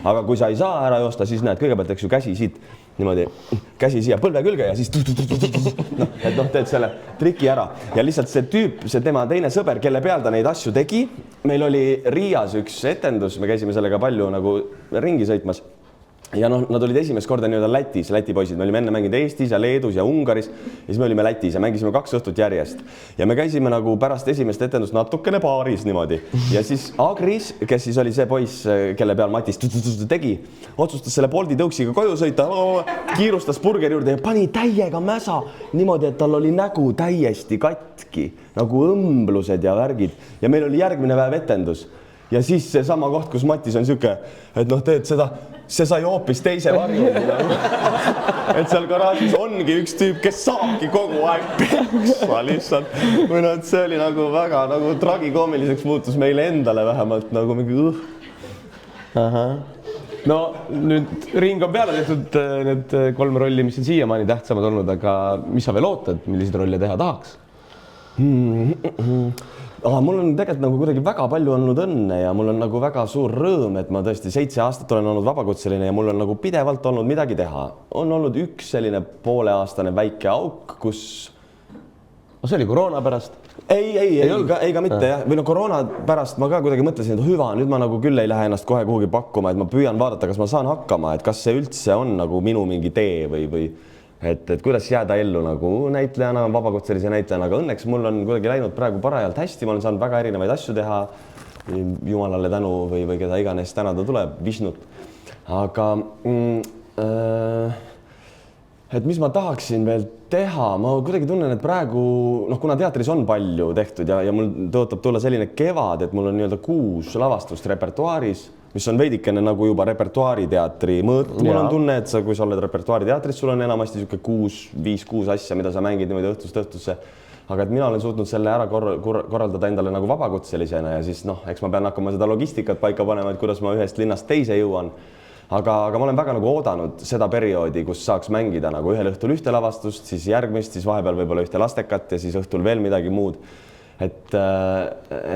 Aga kui sa ei saa ära joosta, siis näed kõigepealt, eks ju, käsi siit niimoodi, käsi siia põlve külge ja siis teed selle triki ära. Ja lihtsalt see tüüp, see tema teine sõber, kelle peal ta neid asju tegi, meil oli Riias üks etendus, me käisime sellega palju nagu ringi sõitmas. Ja nad olid esimest korda nii-öelda Lätis, Läti poisid. Me olime enne mänginud Eestis ja Leedus ja Ungaris ja siis me olime Lätis ja mängisime 2 õhtut järjest. Ja me käisime nagu pärast esimest etendust natukene baaris niimoodi. Ja siis Agris, kes siis oli see poiss, kelle peal Matis tegi, otsustas selle Bolti tõuksiga koju sõita, kiirustas burgeri juurde ja pani täiega mäsa niimoodi, et tal oli nägu täiesti katki, nagu õmblused ja värgid. Ja meil oli järgmine päev etendus. Ja siis see sama koht, kus Matis on siuke, et teed seda, see sai hoopis teise varju. Et seal garaažis ongi üks tüüp, kes saabki kogu aeg peksa lihtsalt. Või et see oli nagu väga nagu tragikoomiliseks muutus meile endale vähemalt nagu mingi No nüüd ring on peale tehtud need 3 rolli, mis on siiamaani tähtsamad olnud, aga mis sa veel ootad, milliseid rolle teha tahaks? Mul on tegelikult nagu kuidagi väga palju olnud õnne ja mul on nagu väga suur rõõm, et ma tõesti 7 aastat olen olnud vabakutseline ja mul on nagu pidevalt olnud midagi teha. On olnud üks selline pooleaastane väike auk, kus... See oli koroona pärast? Ei ka mitte jah. Või koroona pärast ma ka kuidagi mõtlesin, et hüva, nüüd ma nagu küll ei lähe ennast kohe kuhugi pakkuma, et ma püüan vaadata, kas ma saan hakkama, et kas see üldse on nagu minu mingi tee või et kuidas jääda ellu nagu näitlejana, vabakutselise näitlejana, aga õnneks mul on kuidagi läinud praegu parajalt hästi, ma olen saanud väga erinevaid asju teha, jumalale tänu või keda iganes tänada tuleb, Vishnut. Aga et mis ma tahaksin veel teha, ma kuidagi tunnen, et praegu kuna teatris on palju tehtud ja mul tõotab tulla selline kevad, et mul on nii-öelda 6 lavastust repertuaaris, mis on veidikene nagu juba repertuaariteatri mõõt. Mul on tunne, et kui sa oled repertuaariteatris, sul on enamasti siuke 5-6 asja, mida sa mängid niimoodi õhtust õhtusse. Aga et mina olen suutnud selle ära korraldada endale nagu vabakutselisena ja siis eks ma pean hakkama seda logistikat paika panema, et kuidas ma ühest linnast teise jõuan. Aga ma olen väga nagu oodanud seda perioodi, kus saaks mängida nagu ühel õhtul ühte lavastust, siis järgmist, siis vahepeal võib-olla ühte lastekat ja siis õhtul veel midagi muud. Et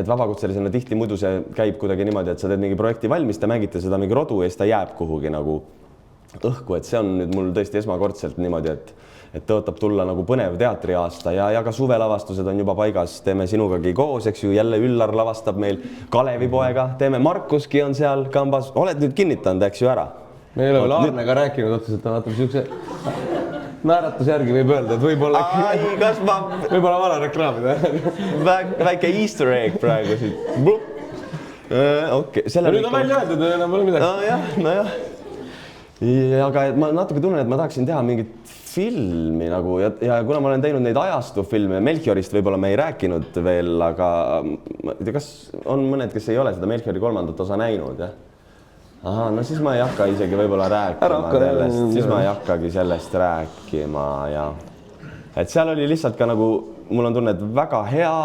vabakutselisena tihti muidu see käib kuidagi niimoodi, et sa teed mingi projekti valmis, te mängite seda mingi rodu ja siis ta jääb kuhugi nagu õhku, et see on nüüd mul tõesti esmakordselt niimoodi, et tõotab tulla nagu põnev teatriaasta ja ka suvelavastused on juba paigas, teeme sinugagi koos, eks ju, jälle Üllar lavastab meil Kalevipoega, teeme Markuski on seal kambas, oled nüüd kinnitanud, eks ju ära? Me ei ole veel Aarnega rääkinud otseselt, vaatame siukse naeratus järgi võib öelda, et võib-olla võib-olla vana reklaamida. Väike easter egg praegu siit. Okay. Nüüd on välja öeldud, enam pole midagi. Nojah. Aga ma natuke tunnen, et ma tahaksin teha mingit filmi nagu ja kuna ma olen teinud neid ajastufilme, Melchiorist võib-olla me ei rääkinud veel, aga ma ei tea, kas on mõned, kes ei ole seda Melchiori 3. osa näinud, jah? Aha, no siis ma ei hakka isegi võib-olla rääkima sellest, siis ma ei hakkagi sellest rääkima ja et seal oli lihtsalt ka nagu, mul on tunne, et väga hea,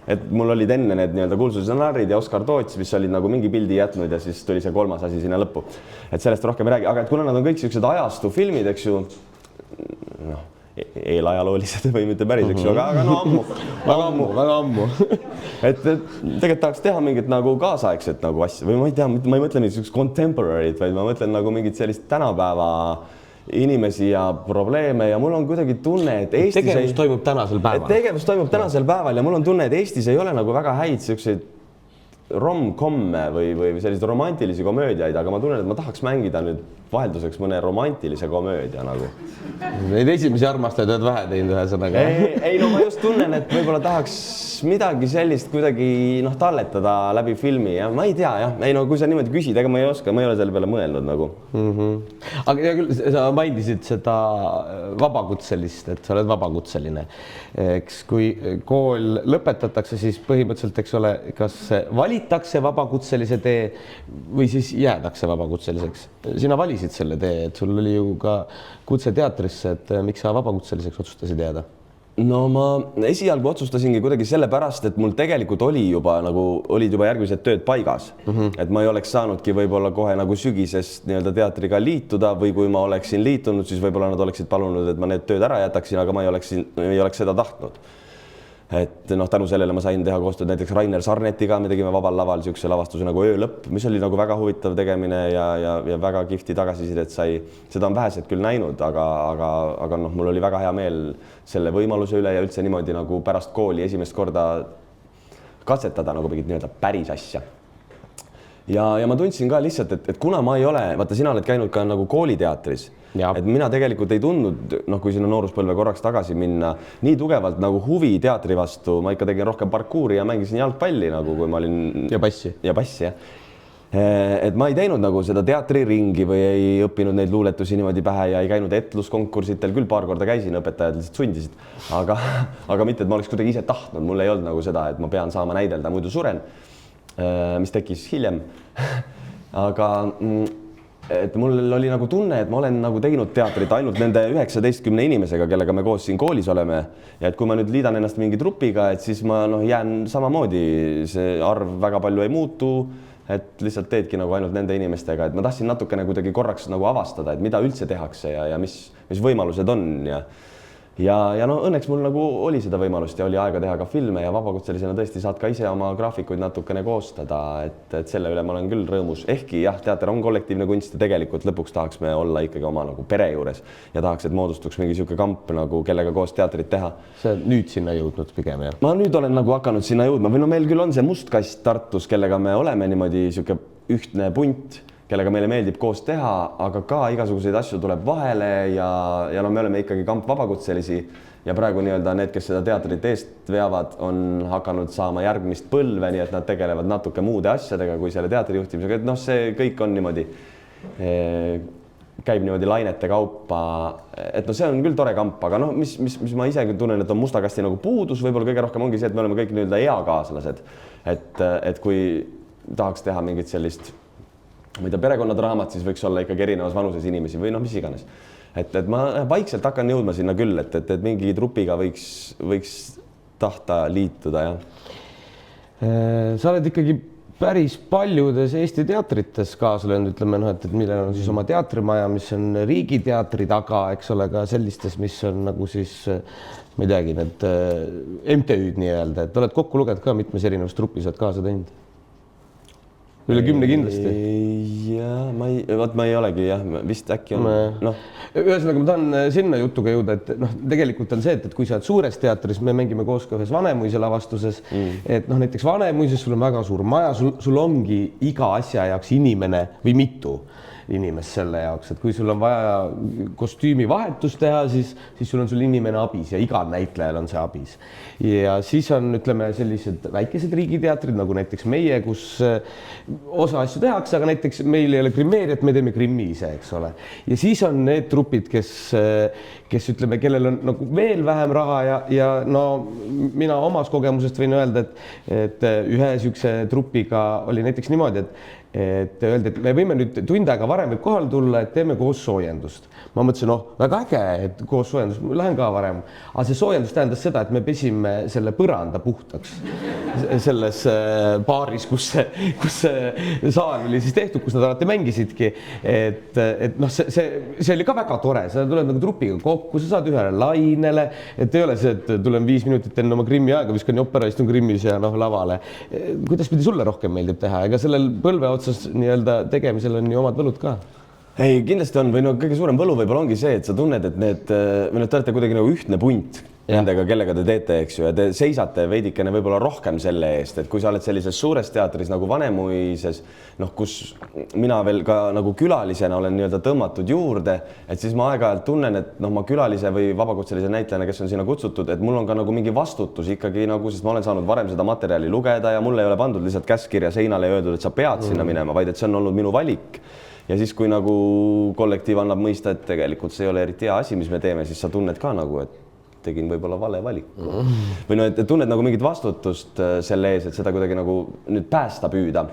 et mul olid enne need nii-öelda kuulsused narrid ja Oskar Toots, mis olid nagu mingi pildi jätnud ja siis tuli see 3. asi sinna lõppu. Et sellest rohkem ei räägi, aga et kuna nad on kõik sellised ajastufilmid, eks ju, eelajaloolised või mitte päris, eks ju, aga ammu. Väga ammu. Et tegelikult tahaks teha mingit nagu kaasaegset nagu asja või ma ei tea, ma ei mõtle mingit contemporary't, vaid ma mõtlen nagu mingit sellist tänapäeva inimesi ja probleeme ja mul on kuidagi tunne, et Eestis tegevus toimub tänasel päeval. Tegevus toimub tänasel päeval ja mul on tunne, et Eestis ei ole nagu väga häid selliseid rom-komme või selliseid romantilisi komöödiaid, aga ma tunnen, et ma tahaks mängida nüüd vahelduseks mõne romantilise komöödia nagu. Neid esimesi armastajaid oled vähe teinud ühesõnaga. Ei, no ma just tunnen, et võib-olla tahaks midagi sellist kuidagi talletada läbi filmi ja ma ei tea, jah. Ei, no kui sa niimoodi küsid, ega ma ei oska, ma ei ole selle peale mõelnud nagu. Aga ja küll, sa mainisid seda vabakutselist, et sa oled vabakutseline. Eks kui kool lõpetatakse, siis põhimõtteliselt, eks ole, kas valitakse vabakutselise tee või siis jäädakse vabakutseliseks. Sina valisid selle tee, et sul oli ju ka kutse teatrisse, et miks sa vabakutseliseks otsustasid jääda? No ma esialgu otsustasingi kuidagi sellepärast, et mul tegelikult olid juba järgmised tööd paigas. Et ma ei oleks saanudki võib-olla kohe nagu sügisest nii-öelda teatriga liituda või kui ma oleksin liitunud, siis võib-olla nad oleksid palunud, et ma need tööd ära jätaksin, aga ma ei oleks seda tahtnud. Et tänu sellele ma sain teha koostööd näiteks Rainer Sarnetiga, me tegime Vabal Laval siukse lavastuse nagu Öölõpp, mis oli nagu väga huvitav tegemine ja väga kihvti tagasisidet sai. Seda on vähesed küll näinud, aga mul oli väga hea meel selle võimaluse üle ja üldse niimoodi nagu pärast kooli esimest korda katsetada nagu mingit nii-öelda päris asja. Ja ma tundsin ka lihtsalt, et kuna ma ei ole, vaata sina oled käinud ka nagu kooliteatris, et mina tegelikult ei tundnud, kui sinna nooruspõlve korraks tagasi minna, nii tugevalt nagu huvi teatri vastu, ma ikka tegin rohkem parkuuri ja mängisin jalgpalli nagu, kui ma olin... Ja passi, jah. Et ma ei teinud nagu seda teatriringi või ei õppinud neid luuletusi niimoodi pähe ja ei käinud etluskonkursitel, küll paar korda käisin, õpetajad lihtsalt sundisid, aga mitte, et ma oleks kuidagi ise tahtnud, mul ei olnud nagu seda, et ma pean saama näidelda, muidu suren, mis tekkis hiljem, aga et mul oli nagu tunne, et ma olen nagu teinud teatrit ainult nende 19 inimesega, kellega me koos siin koolis oleme ja et kui ma nüüd liidan ennast mingi trupiga, et siis ma jään samamoodi, see arv väga palju ei muutu, et lihtsalt teedki nagu ainult nende inimestega, et ma tahtsin natukene kuidagi korraks nagu avastada, et mida üldse tehakse ja mis võimalused on ja no õnneks mul nagu oli seda võimalust ja oli aega teha ka filme ja vabakutselisena tõesti saad ka ise oma graafikuid natukene koostada, et selle üle ma olen küll rõõmus. Ehkki jah, teater on kollektiivne kunst ja tegelikult lõpuks tahaks me olla ikkagi oma nagu pere juures ja tahaks, et moodustuks mingi siuke kamp nagu kellega koos teatrit teha. Sa nüüd sinna jõudnud pigem, jah? Ma nüüd olen nagu hakanud sinna jõudma või no meil küll on see Mustkast Tartus, kellega me oleme niimoodi siuke ühtne punt, kellega meile meeldib koos teha, aga ka igasuguseid asju tuleb vahele ja no me oleme ikkagi kamp vabakutselisi ja praegu nii-öelda need, kes seda teatrit eest veavad, on hakanud saama järgmist põlve, nii et nad tegelevad natuke muude asjadega kui selle teatrijuhtimisega, et noh, see kõik on niimoodi käib niimoodi lainete kaupa, et no see on küll tore kamp, aga noh, mis ma ise küll tunnen, et on Musta Kasti nagu puudus, võib-olla kõige rohkem ongi see, et me oleme kõik nii-öelda eakaaslased, et kui tahaks teha mingit sellist, ma ei tea, perekonnadraamat, siis võiks olla ikkagi erinevas vanuses inimesi või noh, mis iganes. Et ma vaikselt hakkan jõudma sinna küll, et mingi trupiga võiks tahta liituda, jah. Sa oled ikkagi päris paljudes Eesti teatrites kaasa löönud, ütleme, et millel on siis oma teatrimaja, mis on riigiteatri taga, eks ole, ka sellistes, mis on nagu siis, ma ei teagi, need MTÜ-d nii-öelda, et oled kokku lugenud ka mitmes erinevas trupis, oled kaasa teinud? Üle 10 kindlasti. Ja, ma ei olegi, jah, vist äkki on. Noh. Ühesõnaga, ma tahan sinna jutuga jõuda, et noh, tegelikult on see, et kui sa oled suures teatris, me mängime koos ka ühes Vanemuise lavastuses, et noh, näiteks Vanemuises sul on väga suur maja, sul ongi iga asja jaoks inimene või mitu inimest selle jaoks, et kui sul on vaja kostüümivahetust teha, siis sul on sul inimene abis ja igal näitlejal on see abis. Ja siis on, ütleme, sellised väikesed riigiteatrid, nagu näiteks meie, kus osa asju tehakse, aga näiteks meil ei ole grimmeeriat, me teeme grimmi ise, eks ole. Ja siis on need trupid, kes ütleme, kellel on nagu veel vähem raha ja no mina omast kogemusest võin öelda, et ühe sükse trupiga oli näiteks niimoodi, et öeldi, et me võime nüüd tund aega varem võib kohale tulla, et teeme koos soojendust. Ma mõtlesin, väga äge, et koos soojendust, ma lähen ka varem. Aga see soojendus tähendas seda, et me pesime selle põranda puhtaks selles baaris, kus see saal oli siis tehtud, kus nad alati mängisidki. Et noh, see oli ka väga tore, sa tuled nagu trupiga kokku, sa saad ühele lainele, et ei ole see, et tulen 5 minutit enne oma grimmi aega, viskan jopera, istun grimmis ja noh, lavale. Kuidas pidi sulle rohkem meeldib teha? Ega sellel põlve otsas nii-öelda tegemisel on ju omad võlud ka. Ei, kindlasti on, või no kõige suurem võlu võib-olla ongi see, et sa tunned, et te olete kuidagi nagu ühtne punt nendega, kellega te teete, eks ju, ja te seisate veidikene võib-olla rohkem selle eest, et kui sa oled sellises suures teatris nagu Vanemuises, noh, kus mina veel ka nagu külalisena olen nii-öelda tõmmatud juurde, et siis ma aeg-ajalt tunnen, et noh, ma külalise või vabakutselise näitlejana, kes on sinna kutsutud, et mul on ka nagu mingi vastutus ikkagi nagu, sest ma olen saanud varem seda materjali lugeda ja mulle ei ole pandud lihtsalt käskkirja seinale ja öeldud, et sa pead sinna minema, vaid et see on olnud minu valik. Ja siis, kui nagu kollektiiv annab mõista, et tegelikult see ei ole eriti hea asi, mis me teeme, siis sa tunned ka nagu, et tegin võib-olla vale valiku. Või no, et tunned nagu mingit vastutust selle ees, et seda kuidagi nagu nüüd päästa püüda.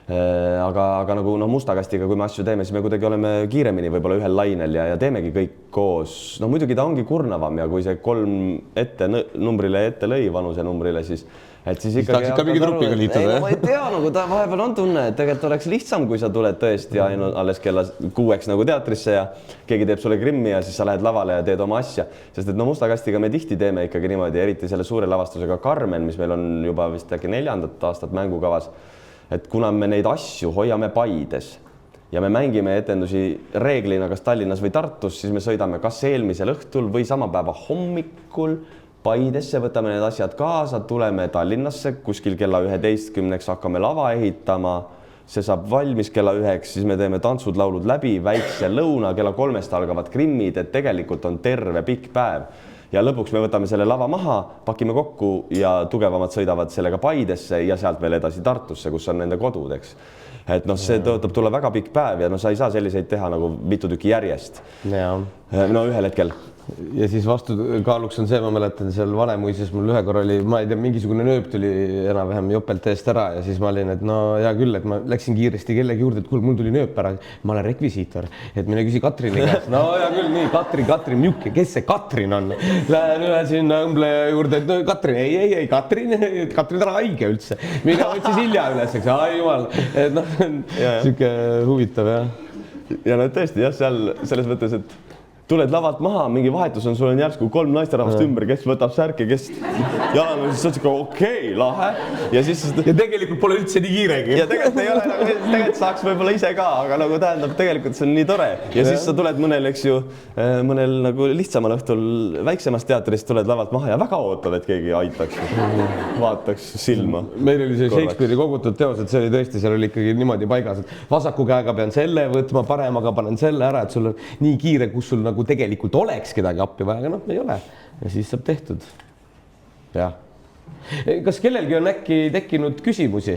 Aga nagu no Musta Kastiga, kui me asju teeme, siis me kuidagi oleme kiiremini võib-olla ühel lainel ja teemegi kõik koos. No muidugi ta ongi kurnavam ja kui see 3 numbrile ette lõi vanuse numbrile, siis ikkagi ka mingi trupiga liituda, ma ei tea, nagu ta vahepeal on tunne, et tegelikult oleks lihtsam, kui sa tuled tõesti alles kella 6 nagu teatrisse ja keegi teeb sulle grimmi ja siis sa lähed lavale ja teed oma asja. Sest et no Musta Kastiga me tihti teeme ikkagi niimoodi, eriti selle suure lavastusega Carmen, mis meil on juba vist äkki 4. aastat mängukavas. Et kuna me neid asju hoiame Paides ja me mängime etendusi reeglina kas Tallinnas või Tartus, siis me sõidame kas eelmisel õhtul või sama päeva hommikul Paidesse, võtame need asjad kaasa, tuleme Tallinnasse, kuskil kella 11 hakkame lava ehitama, see saab valmis kella 9, siis me teeme tantsud, laulud läbi, väikse lõuna, kella 3 algavad grimmid, et tegelikult on terve pikk päev. Ja lõpuks me võtame selle lava maha, pakime kokku ja tugevamad sõidavad sellega Paidesse ja sealt veel edasi Tartusse, kus on nende kodud, eks. Et noh, see tõotab tulla väga pikk päev ja no sa ei saa selliseid teha nagu mitu tükki järjest. No ühel hetkel. Ja siis vastukaaluks on see, ma mäletan seal Vanemuises mul ühe korra oli, ma ei tea, mingisugune nööp tuli enam-vähem jopelt eest ära ja siis ma olin, et no hea küll, et ma läksin kiiresti kellegi juurde, et kuule, mul tuli nööp ära, ma olen rekvisiitor, et mine küsi Katrini käest. No hea küll, nii, Katrin, mjuke, kes see Katrin on? Lähen üle sinna õmbleja juurde, et no Katrin, ei, Katrin on haige üldse. Mina võtsis hilja üles, eks, jumal, et noh, siuke huvitav, jah. Ja no tõesti, jah, seal selles mõttes, et tuled lavalt maha, mingi vahetus on, sul on järsku 3 naisterahvast ümber, kes võtab särke, kes jalan, siis sa okei, lahe. Ja tegelikult pole üldse nii kiiregi. Ja tegelikult ei ole, tegelikult saaks võib-olla ise ka, aga nagu tähendab, tegelikult see on nii tore. Ja siis sa tuled mõnel, eks ju, mõnel nagu lihtsamal õhtul väiksemast teatrist tuled lavalt maha ja väga ootad, et keegi aitaks, vaataks silma. Meil oli see Shakespeare'i kogutud teos, et see oli tõesti, seal oli ikkagi niimoodi paigas, et vasaku käega pean selle võtma, paremaga panen selle ära, et sul on nii kiire, kus sul nagu tegelikult oleks kedagi appi vaja, aga noh, ei ole. Ja siis saab tehtud. Jah. Kas kellelgi on äkki tekkinud küsimusi?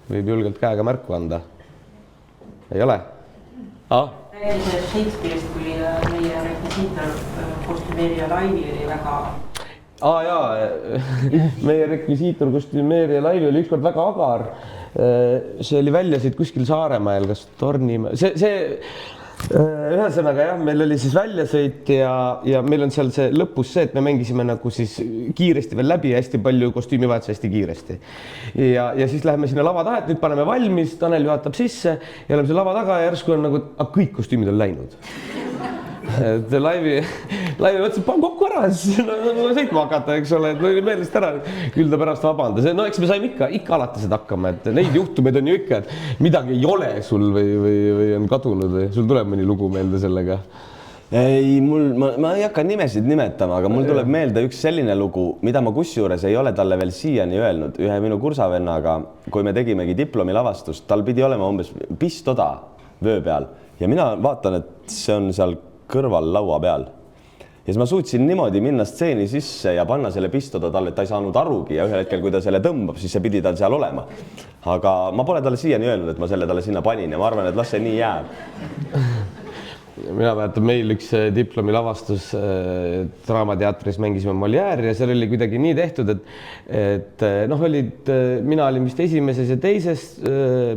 Võib julgelt käega märku anda? Ei ole? Rääkides Shakespeare'ist, kui meie rekvisiitor kostümeerija Laivi oli väga... Meie rekvisiitor kostümeerija Laivi oli ükskord väga agar. See oli välja siit kuskil Saaremäel, kas Tornimäe. Ühesõnaga jah, meil oli siis väljasõit ja meil on seal see lõpus see, et me mängisime nagu siis kiiresti veel läbi, hästi palju kostüümivahetus hästi kiiresti. Ja siis läheme sinna lava taha, et nüüd paneme valmis, Tanel juhatab sisse ja oleme seal lava taga ja järsku on nagu, kõik kostüümid on läinud. Et Laivi mõtles, et pann kokku ära, siis sõitma hakata, eks ole, et oli meelest ära, küll ta pärast vabandas. No eks me saime ikka alati seda hakkama, et neid juhtumeid on ju ikka, et midagi ei ole sul või on kadunud või sul tuleb mõni lugu meelde sellega? Ei, ma ei hakka nimesid nimetama, aga mul tuleb meelde üks selline lugu, mida ma kusjuures ei ole talle veel siiani öelnud. Ühe minu kursavennaga, kui me tegimegi diplomilavastust, tal pidi olema umbes pistoda vöö peal ja mina vaatan, et see on seal kõrval laua peal. Ja siis ma suutsin niimoodi minna stseeni sisse ja panna selle pistoda talle, et ta ei saanud arugi ja ühel hetkel, kui ta selle tõmbab, siis see pidi tal seal olema. Aga ma pole talle siiani öelnud, et ma selle talle sinna panin ja ma arvan, et las see nii jääb. Mina mäletan, meil üks diplomilavastus Draamateatris mängisime Molière'i ja seal oli kuidagi nii tehtud, et mina olin vist esimeses ja teises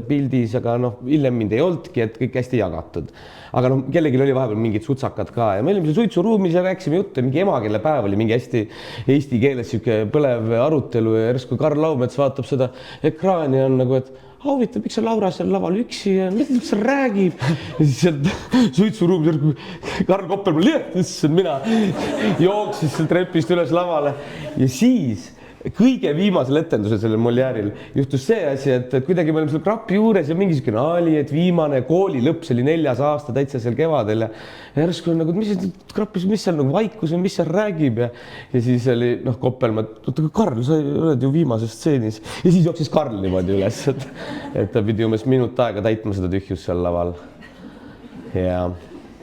pildis, aga hiljem mind ei olnudki, et kõik hästi jagatud. Aga kellelgi oli vahepeal mingid sutsakad ka ja me olime suitsuruumis ja rääkisime juttu, mingi emakeelepäev oli mingi hästi eesti keeles siuke põlev arutelu ja järsku Karl Laumets vaatab seda ekraani ja on nagu, et huvitav, miks see Laura seal laval üksi ja mida ta räägib? Ja siis sealt suitsuruumis Karl Koppelmann, mina jooksis seal trepist üles lavale ja siis kõige viimasel etendusel sellel Molière'il juhtus see asi, et kuidagi me olime seal krapi juures ja mingisugune oli, et viimane kooli lõpp, see oli 4. aasta täitsa seal kevadel ja järsku on nagu, mis seal nagu vaikus või mis seal räägib ja siis oli Koppelmann, Karl, sa oled ju viimases stseenis ja siis jooksis Karl niimoodi üles, et ta pidi umbes minut aega täitma seda tühjust seal laval.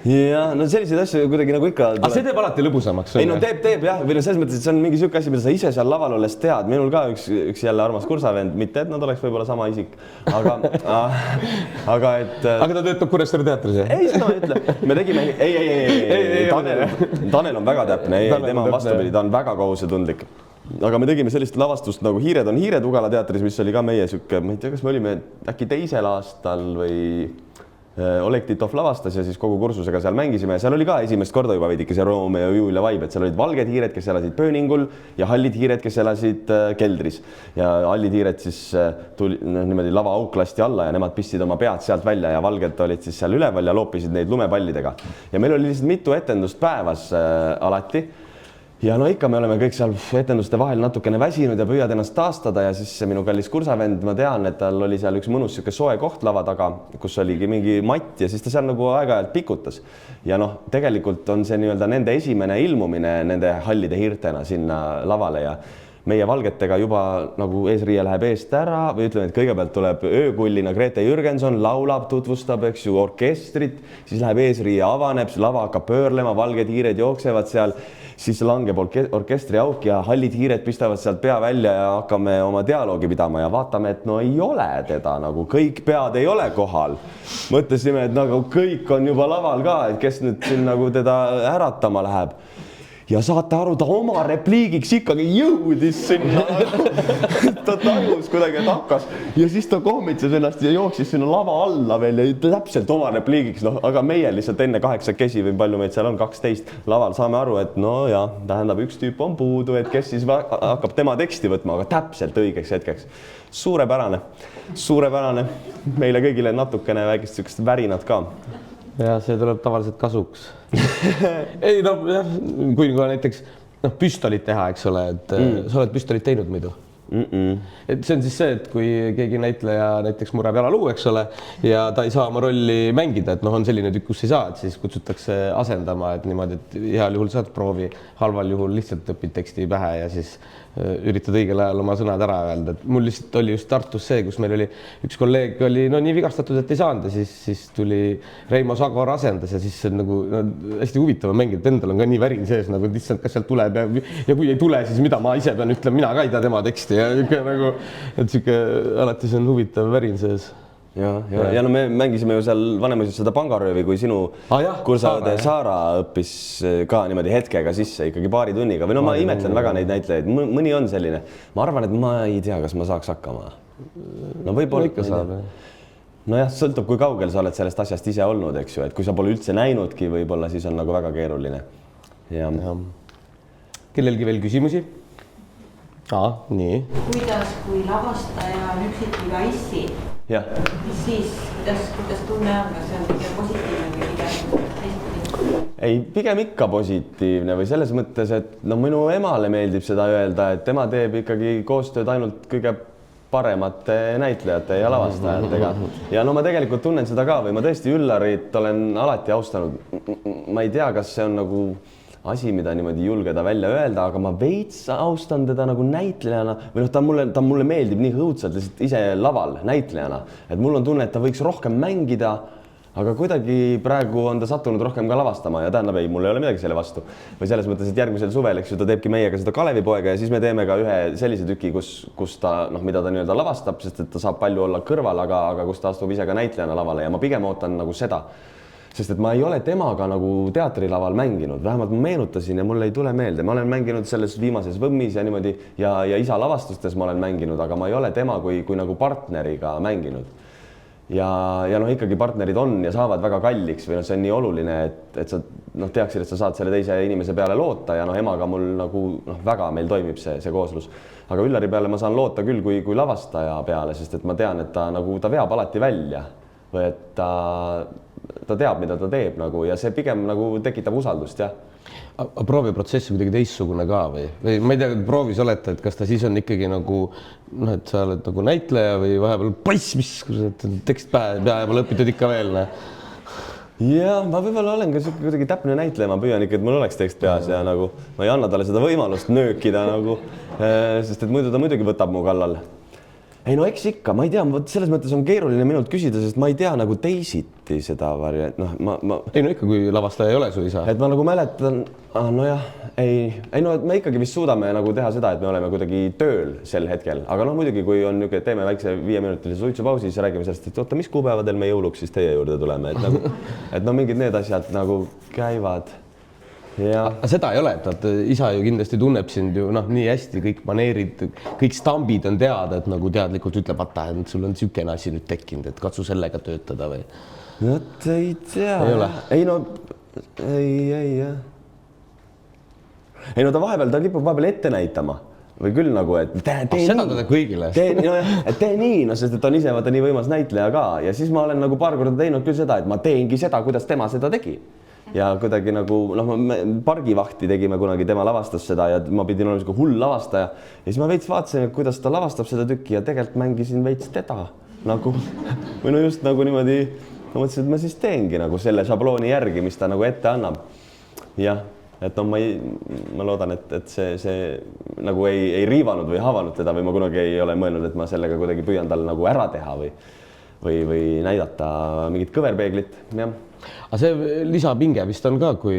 Ja, no selliseid asju kuidagi nagu ikka... Aga see teeb alati lõbusamaks. Ei, no teeb jah. Või selles mõttes, et see on mingi siuke asi, mida sa ise seal laval olles tead. Minul ka üks jälle armas kursavend, mitte et nad oleks võib-olla sama isik. Aga et... Aga ta töötab Kuressaare teatris, jah? Ei, seda ma ei ütle. Me tegime... Ei. Tanel on väga täpne. Tema on vastupidi, ta on väga kohusetundlik. Aga me tegime sellist lavastust nagu Hiired on hiired Ugala teatris, mis oli ka meie siuke... Ma ei tea, kas me olime äkki 2. aastal või... Oleg Titov lavastas ja siis kogu kursusega seal mängisime ja seal oli ka esimest korda juba veidike see Romeo ja Julia vibe, et seal olid valged hiired, kes elasid pööningul ja hallid hiired, kes elasid keldris. Ja hallid hiired siis tuli niimoodi lava auk lasti alla ja nemad pistsid oma pead sealt välja ja valged olid siis seal üleval ja loopisid neid lumepallidega. Ja meil oli lihtsalt mitu etendust päevas alati. Ja no ikka me oleme kõik seal etenduste vahel natukene väsinud ja püüad ennast taastada ja siis minu kallis kursavend, ma tean, et tal oli seal üks mõnus siuke soe koht lava taga, kus oligi mingi matt ja siis ta seal nagu aeg-ajalt pikutas. Ja tegelikult on see nii-öelda nende esimene ilmumine nende hallide hiirtena sinna lavale ja meie valgetega juba nagu eesriie läheb eest ära või ütleme, et kõigepealt tuleb öökullina Grete Jürgenson, laulab, tutvustab, eks ju, orkestrit, siis läheb eesriie, avaneb, lava hakkab pöörlema, valged hiired jooksevad seal, siis langeb orkestri auk ja hallid hiired pistavad sealt pea välja ja hakkame oma dialoogi pidama ja vaatame, et no ei ole teda nagu, kõik pead ei ole kohal. Mõtlesime, et nagu kõik on juba laval ka, et kes nüüd siin nagu teda äratama läheb. Ja saate aru, ta oma repliigiks ikkagi jõudis sinna. Ta tajus kuidagi, et hakkas. Ja siis ta kohmitses ennast ja jooksis sinna lava alla veel ja täpselt oma repliigiks. Aga meie lihtsalt enne 8 või palju meid seal on 12 laval saame aru, et no ja, tähendab üks tüüp on puudu, et kes siis hakkab tema teksti võtma, aga täpselt õigeks hetkeks. Suurepärane. Meile kõigile natukene väikest sükest värinad ka. Ja see tuleb tavaliselt kasuks. Ei, jah, kui näiteks püstolit teha, eks ole, et sa oled püstolit teinud muidu. Et see on siis see, et kui keegi näitleja näiteks mureb jalaluu, eks ole, ja ta ei saa oma rolli mängida, et on selline tükk, kus ei saa, et siis kutsutakse asendama, et niimoodi, et heal juhul saad proovi, halval juhul lihtsalt õpid teksti pähe ja siis üritad õigel ajal oma sõnad ära öelda. Et mul lihtsalt oli just Tartus see, kus meil oli üks kolleeg oli nii vigastatud, et ei saanud ja siis tuli Reimo Sagor asendas ja siis see on nagu hästi huvitav mängida, et endal on ka nii värin sees, nagu lihtsalt kas sealt tuleb ja kui ei tule, siis mida ma ise pean ütlema, mina ka ei tea tema teksti ja nagu, et siuke alati see on huvitav värin sees. ja no me mängisime ju seal Vanemuises seda pangaröövi, kui sinu kursaõde Saara õppis ka niimoodi hetkega sisse ikkagi paari tunniga või no ma imetlen väga neid näitlejaid, mõni on selline, ma arvan, et ma ei tea, kas ma saaks hakkama. No võib-olla ikka saab. Nojah, sõltub, kui kaugel sa oled sellest asjast ise olnud, eks ju, et kui sa pole üldse näinudki, võib-olla siis on nagu väga keeruline. Ja. Kellelgi veel küsimusi? Nii. Kuidas, kui lavastaja on üksiti ka issi, siis kuidas tunne on, kas see on pigem positiivne või pigem teistpidi? Ei, pigem ikka positiivne või selles mõttes, et no minu emale meeldib seda öelda, et tema teeb ikkagi koostööd ainult kõige paremate näitlejate ja lavastajatega. Ja no ma tegelikult tunnen seda ka või ma tõesti Üllarit olen alati austanud. Ma ei tea, kas see on nagu asi, mida niimoodi julgeda välja öelda, aga ma veits austan teda nagu näitlejana või noh, ta mulle meeldib nii õudselt lihtsalt ise laval näitlejana, et mul on tunne, et ta võiks rohkem mängida, aga kuidagi praegu on ta sattunud rohkem ka lavastama ja tähendab, ei, mul ei ole midagi selle vastu. Või selles mõttes, et järgmisel suvel, eks ju, ta teebki meiega seda Kalevipoega ja siis me teeme ka ühe sellise tüki, kus ta, noh, mida ta nii-öelda lavastab, sest et ta saab palju olla kõrval, aga kus ta astub ise ka näitlejana lavale ja ma pigem ootan nagu seda. Sest et ma ei ole temaga nagu teatrilaval mänginud, vähemalt ma meenutasin ja mulle ei tule meelde. Ma olen mänginud selles viimases Võmmis ja niimoodi ja isa lavastustes ma olen mänginud, aga ma ei ole tema kui nagu partneriga mänginud. Ja noh, ikkagi partnerid on ja saavad väga kalliks või see on nii oluline, et sa teaksid, et sa saad selle teise inimese peale loota ja emaga mul nagu väga meil toimib see kooslus. Aga Üllari peale ma saan loota küll kui lavastaja peale, sest et ma tean, et ta veab alati välja või et ta teab, mida ta teeb nagu ja see pigem nagu tekitab usaldust, jah. Prooviprotsess kuidagi teistsugune ka või ma ei tea, proovis olete, et kas ta siis on ikkagi nagu et sa oled nagu näitleja või vahepeal mis tekst päeval õpitud ikka veel, Ja ma võib-olla olen ka kuidagi täpne näitleja, ma püüan ikka, et mul oleks tekst peas ja nagu ma ei anna talle seda võimalust nöökida nagu, sest et muidu ta muidugi võtab mu kallal. Ei no eks ikka, ma ei tea, selles mõttes on keeruline minult küsida, sest ma ei tea nagu teisiti seda variant. Ei no ikka, kui lavastaja ei ole su isa. Et ma nagu mäletan, nojah, ei no me ikkagi vist suudame nagu teha seda, et me oleme kuidagi tööl sel hetkel. Aga muidugi, kui on niisugune, teeme väikse 5-minutilise suitsupausi, siis räägime sellest, et oota, mis kuupäevadel me jõuluks siis teie juurde tuleme. Et mingid need asjad nagu käivad. Ja. Seda ei ole, et isa ju kindlasti tunneb sind ju nii hästi, kõik maneerid, kõik stambid on teada, et nagu teadlikult ütleb, et sul on niisugune asi nüüd tekkinud, et katsu sellega töötada või? Ei tea. Ei no, ei. Ei no ta kipub vahepeal ette näitama või küll nagu, et tee seda ta kõigile. Tee nii, sest et on ise vaata nii võimas näitleja ka ja siis ma olen nagu paar korda teinud küll seda, et ma teengi seda, kuidas tema seda tegi. Ja kuidagi nagu, pargivahti tegime kunagi, tema lavastas seda ja ma pidin olema hull lavastaja. Ja siis ma veits vaatasin, kuidas ta lavastab seda tükki ja tegelikult mängisin veits teda. Või no just nagu niimoodi, ma mõtlesin, et ma siis teengi nagu selle šablooni järgi, mis ta nagu ette annab. Jah, et ma loodan, et see nagu ei riivanud või haavanud teda või ma kunagi ei ole mõelnud, et ma sellega kuidagi püüan tal nagu ära teha või näidata mingit kõverpeeglit, jah. Aga see lisapinge vist on ka, kui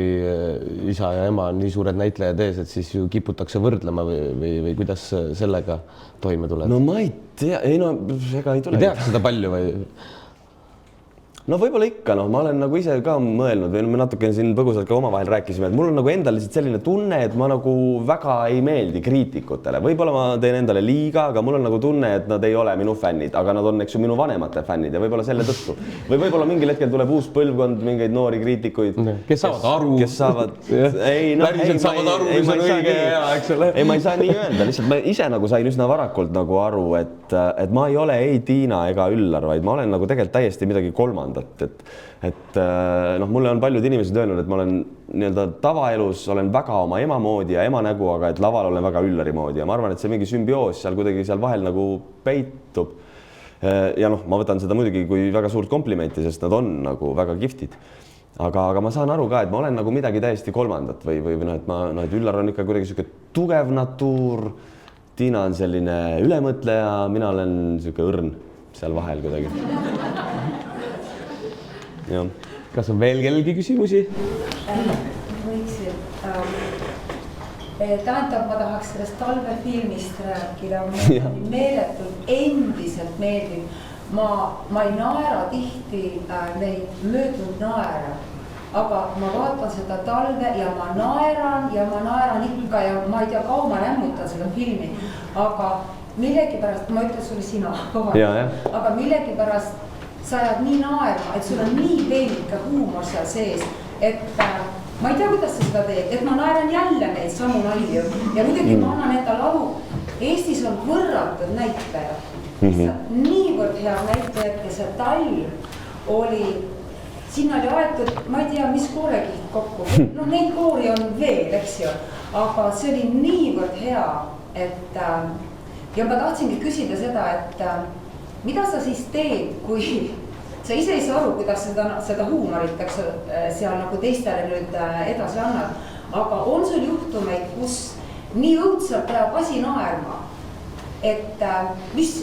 isa ja ema on nii suured näitlejad ees, et siis ju kiputakse võrdlema või kuidas sellega toime tuleb? No ma ei tea, ega ei tule. Tehakse seda palju või? No võib-olla ikka, ma olen nagu ise ka mõelnud või me natuke siin põgusalt ka omavahel rääkisime, et mul on nagu endal lihtsalt selline tunne, et ma nagu väga ei meeldi kriitikutele. Võib-olla ma teen endale liiga, aga mul on nagu tunne, et nad ei ole minu fännid, aga nad on, eks ju, minu vanemate fännid ja võib-olla selle tõttu. Või võib-olla mingil hetkel tuleb uus põlvkond, mingeid noori kriitikuid. Kes saavad aru. Kes saavad... Päriselt saavad aru, mis on õige hea, eks ole. Ei, ma ei saa nii öelda, lihtsalt ma ise nagu sain üsna varakult nagu aru, et ma ei ole ei Tiina ega Üllar, vaid ma olen nagu tegelikult täiesti midagi kolmandat. Et mulle on paljud inimesed öelnud, et ma olen nii-öelda tavaelus olen väga oma ema moodi ja ema nägu, aga et laval olen väga Üllari moodi ja ma arvan, et see mingi sümbioos seal kuidagi seal vahel nagu peitub. Ja ma võtan seda muidugi kui väga suurt komplimenti, sest nad on nagu väga kihvtid. Aga ma saan aru ka, et ma olen nagu midagi täiesti kolmandat või et Üllar on ikka kuidagi siuke tugev natuur, Tiina on selline ülemõtleja, mina olen siuke õrn seal vahel kuidagi. Ja. Kas on veel kellelgi küsimusi? Võiksin. Tähendab, ma tahaks sellest talvefilmist rääkida. Meeletult endiselt meeldib, ma ei naera tihti neid möödunud naera, aga ma vaatan seda talve ja ma naeran ikka ja ma ei tea, kaua ma rämmutan seda filmi, aga millegipärast, ma ütlen sulle sina, aga millegipärast sa jääd nii naerma, et sul on nii peenike huumor seal sees, et ma ei tea, kuidas sa seda teed, et ma naeran jälle neid samu nalju ja muidugi ma annan endale aru, Eestis on võrratud näitlejad, niivõrd head näitlejad, kes see talv oli, sinna oli aetud, ma ei tea, mis koorekiht kokku, no neid koori on veel, eks ju, aga see oli niivõrd hea, et ja ma tahtsingi küsida seda, et mida sa siis teed, kui sa ise ei saa aru, kuidas seda huumorit, eks seal nagu teistele nüüd edasi annad, aga on sul juhtumeid, kus nii õudselt peab asi naerma, et mis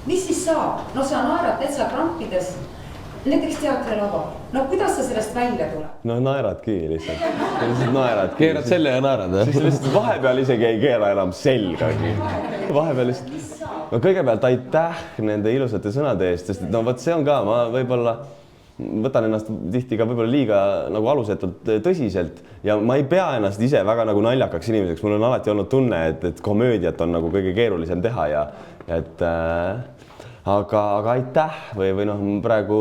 siis saab? No sa naerad täitsa krampides, näiteks teatrilaval. No kuidas sa sellest välja tuleb? No naeradki lihtsalt. Keerad selle ja naerad. Siis lihtsalt vahepeal isegi ei keera enam selgagi. Vahepeal lihtsalt. No kõigepealt aitäh nende ilusate sõnade eest, sest no võt see on ka, ma võib-olla võtan ennast tihti ka võib-olla liiga nagu alusetult tõsiselt ja ma ei pea ennast ise väga nagu naljakaks inimeseks. Mul on alati olnud tunne, et komöödiat on nagu kõige keerulisem teha ja et aga aitäh või noh, praegu